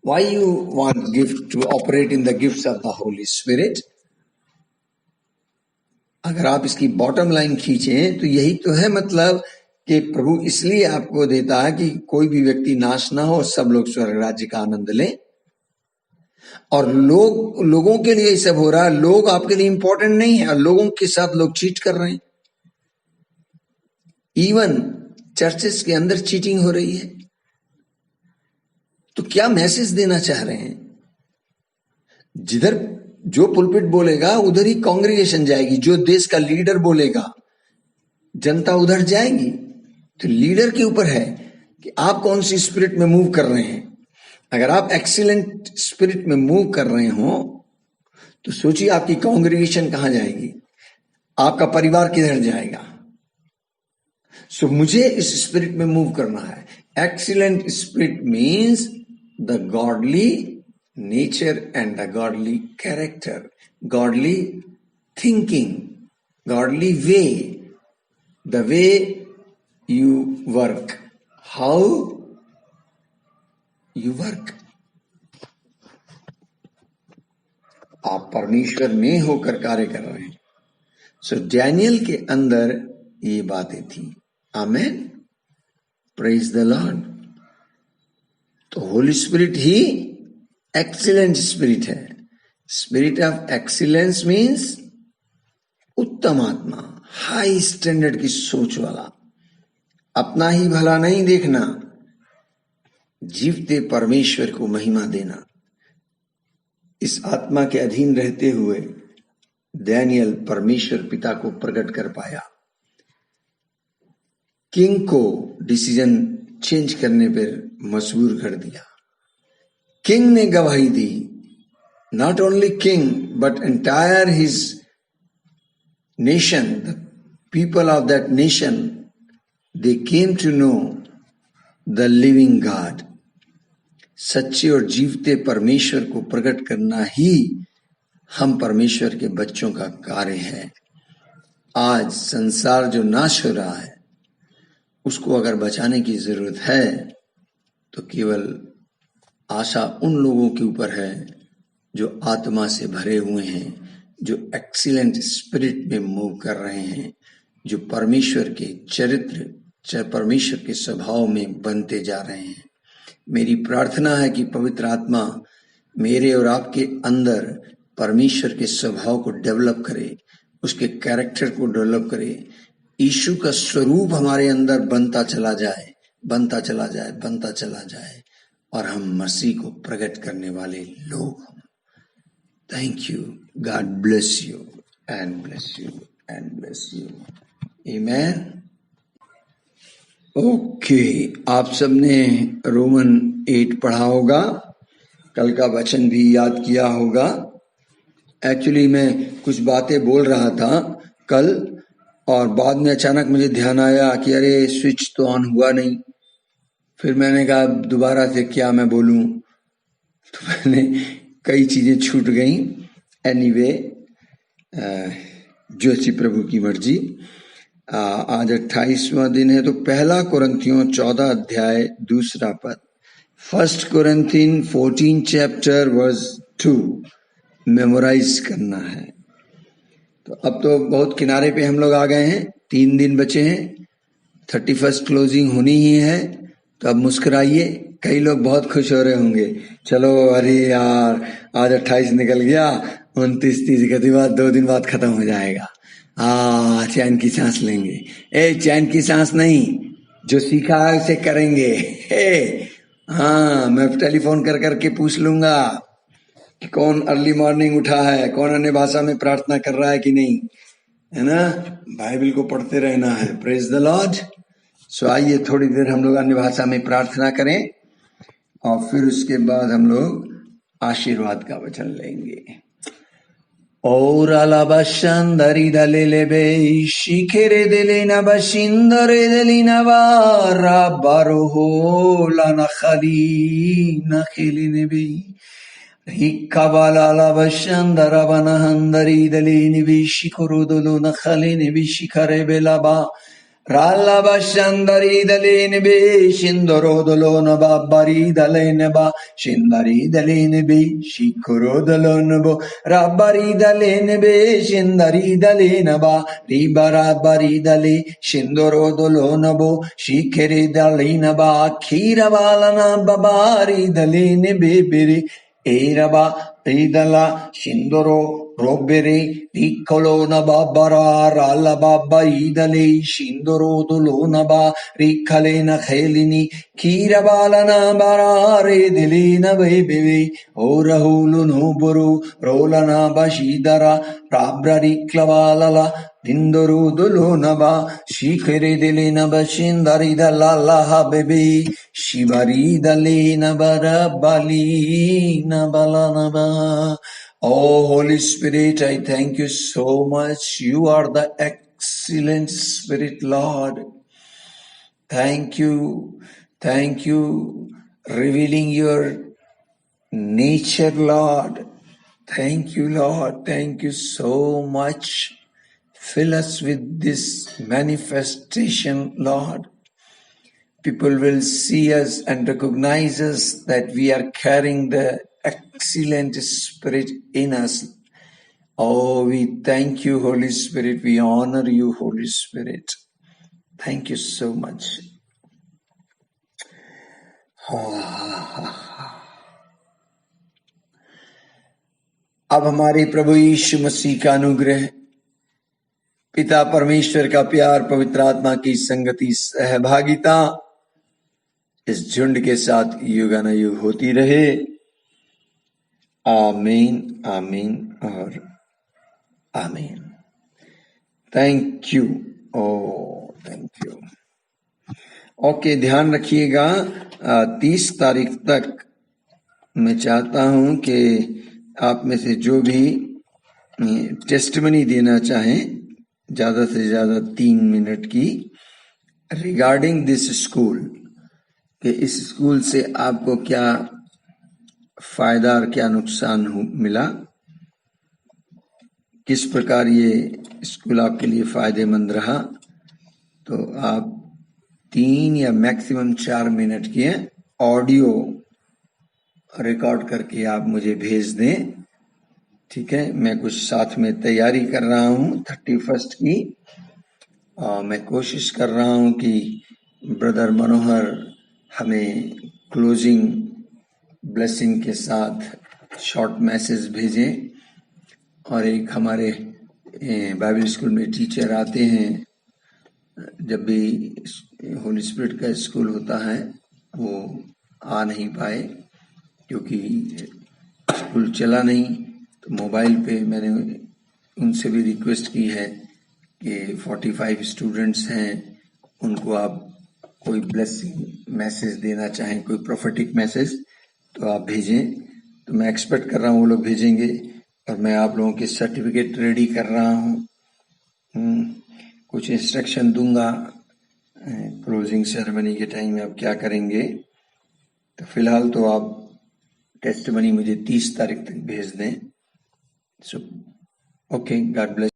Why you want gift to operate in the gifts of the Holy Spirit? अगर आप इसकी बॉटम लाइन खींचें तो यही तो है मतलब कि प्रभु इसलिए आपको देता है कि कोई भी व्यक्ति नाश ना हो, सब लोग स्वर्ग राज्य का आनंद लें। और लोगों के लिए सब हो रहा है। लोग आपके लिए इंपॉर्टेंट नहीं है और लोगों के साथ लोग चीट कर रहे हैं। इवन चर्चेस के अंदर चीटिंग हो रही है। तो क्या मैसेज देना चाह रहे हैं? जिधर जो पुलपिट बोलेगा उधर ही कांग्रेगेशन जाएगी। जो देश का लीडर बोलेगा जनता उधर जाएगी। तो लीडर के ऊपर है कि आप कौन सी स्पिरिट में मूव कर रहे हैं। अगर आप एक्सीलेंट स्पिरिट में मूव कर रहे हो तो सोचिए आपकी कांग्रेगेशन कहां जाएगी, आपका परिवार किधर जाएगा। सो मुझे इस स्पिरिट में मूव करना है। Excellent spirit means the godly nature and the godly character, godly thinking, godly way, the way you work, how you work. आप परमेश्वर में होकर कार्य कर रहे हैं। सो डैनियल के अंदर ये बातें थी। आमेन, प्रेज द लॉर्ड। तो होली स्पिरिट ही एक्सीलेंट स्पिरिट है। स्पिरिट ऑफ एक्सीलेंस मीन्स उत्तम आत्मा, हाई स्टैंडर्ड की सोच वाला, अपना ही भला नहीं देखना, जीवते परमेश्वर को महिमा देना। इस आत्मा के अधीन रहते हुए डैनियल परमेश्वर पिता को प्रकट कर पाया। किंग को डिसीजन चेंज करने पर मजबूर कर दिया। किंग ने गवाही दी। Not only king but entire his nation, the people of that nation, they came to know the living God. सच्चे और जीवते परमेश्वर को प्रकट करना ही हम परमेश्वर के बच्चों का कार्य है। आज संसार जो नाश हो रहा है उसको अगर बचाने की जरूरत है तो केवल आशा उन लोगों के ऊपर है जो आत्मा से भरे हुए हैं, जो एक्सीलेंट स्पिरिट में मूव कर रहे हैं, जो परमेश्वर के चरित्र, परमेश्वर के स्वभाव में बनते जा रहे हैं। मेरी प्रार्थना है कि पवित्र आत्मा मेरे और आपके अंदर परमेश्वर के स्वभाव को डेवलप करे, उसके कैरेक्टर को डेवलप करे। यीशु का स्वरूप हमारे अंदर बनता चला जाए, बनता चला जाए, बनता चला जाए और हम मसीह को प्रकट करने वाले लोग हों। Thank you. God bless you and bless you and bless you. Amen. Okay, आप सबने रोमन 8 पढ़ा होगा, कल का वचन भी याद किया होगा। एक्चुअली मैं कुछ बातें बोल रहा था कल और बाद में अचानक मुझे ध्यान आया कि अरे स्विच तो ऑन हुआ नहीं। फिर मैंने कहा दोबारा से क्या मैं बोलूं, तो मैंने कई चीजें छूट गई। एनीवे, जो सी प्रभु की मर्जी। आज 28वां दिन है, तो पहला कुरिन्थियों 14 अध्याय 2 पद, 1 Corinthians 14 चैप्टर वर्स 2 मेमोराइज करना है। तो अब तो बहुत किनारे पे हम लोग आ गए हैं, 3 दिन बचे हैं, 31 क्लोजिंग होनी ही है। तो अब मुस्कुराइए, कई लोग बहुत खुश हो रहे होंगे, चलो अरे यार आज 28 निकल गया, 29-30 के बाद 2 दिन बाद खत्म हो जाएगा, चैन की सांस लेंगे। चैन की सांस नहीं, जो सीखा है उसे करेंगे। मैं टेलीफोन कर करके पूछ लूंगा कि कौन अर्ली मॉर्निंग उठा है, कौन अन्य भाषा में प्रार्थना कर रहा है कि नहीं, है ना। बाइबल को पढ़ते रहना है। Praise the Lord. सो आइए थोड़ी देर हम लोग अन्य भाषा में प्रार्थना करें और फिर उसके बाद हम लोग आशीर्वाद का वचन लेंगे। और अलबशंदरी दलेले बे शिखरे देलेना बशिंदरे देलिना बारा बारो हो लाना खाली ना खेलिने बे हिक्काबाला अलबशंदरा बना हंदरी दलेनी बे शिखरो दलो ना खालिने बे शिखरे बेलाबा Ralla bashandari daline be shindoro dolona ba bari daline ba shindari daline be shikoro dolona bo rabari daline be shindari daline ba ribara bari dali shindoro dolona bo shikere daline ba khira balana babari daline be biri eraba idala shindoro Robbere piccolo na babbara ralla babba idale shindoro dolo na ba riccale na khelini kira bala na barare dilina bebe ora hulu no boru rola na bashidara rabra riklavalala Dindoru dolo na ba shikere dile na ba shindari dalala ha bebe shibari dale na bara bali na bala na ba. Oh, Holy Spirit, I thank you so much. You are the excellent Spirit, Lord. Thank you, revealing your nature, Lord. Thank you, Lord. Thank you so much. Fill us with this manifestation, Lord. People will see us and recognize us that we are carrying the excellent Spirit in us. Oh, we thank you, Holy Spirit. We honor you, Holy Spirit. Thank you so much. अब हमारे प्रभु यीशु मसीह का अनुग्रह, पिता परमेश्वर का प्यार, पवित्र आत्मा की संगति, सहभागिता इस झुंड के साथ युगानुयुग होती रहे। आमीन, आमीन और आमीन। Thank you. Thank you. Okay, ध्यान रखिएगा 30 तारीख तक मैं चाहता हूं कि आप में से जो भी टेस्टिमनी देना चाहें, ज्यादा से ज्यादा 3 मिनट की, रिगार्डिंग दिस स्कूल, कि इस स्कूल से आपको क्या फायदा और क्या नुकसान मिला, किस प्रकार ये स्कूल आपके लिए फायदेमंद रहा। तो आप 3 या मैक्सिमम 4 मिनट की ऑडियो रिकॉर्ड करके आप मुझे भेज दें, ठीक है। मैं कुछ साथ में तैयारी कर रहा हूँ 31 की। मैं कोशिश कर रहा हूँ कि ब्रदर मनोहर हमें क्लोजिंग ब्लेसिंग के साथ शॉर्ट मैसेज भेजें। और एक हमारे बाइबल स्कूल में टीचर आते हैं, जब भी होली स्पिरिट का स्कूल होता है वो आ नहीं पाए क्योंकि स्कूल चला नहीं। तो मोबाइल पे मैंने उनसे भी रिक्वेस्ट की है कि 45 स्टूडेंट्स हैं, उनको आप कोई ब्लेसिंग मैसेज देना चाहें, कोई प्रोफेटिक मैसेज, तो आप भेजें। तो मैं एक्सपेक्ट कर रहा हूँ वो लोग भेजेंगे और मैं आप लोगों के सर्टिफिकेट रेडी कर रहा हूँ। कुछ इंस्ट्रक्शन दूंगा क्लोजिंग सेरेमनी के टाइम में आप क्या करेंगे। तो फिलहाल तो आप टेस्टमनी मुझे 30 तारीख तक भेज दें. So okay, God bless.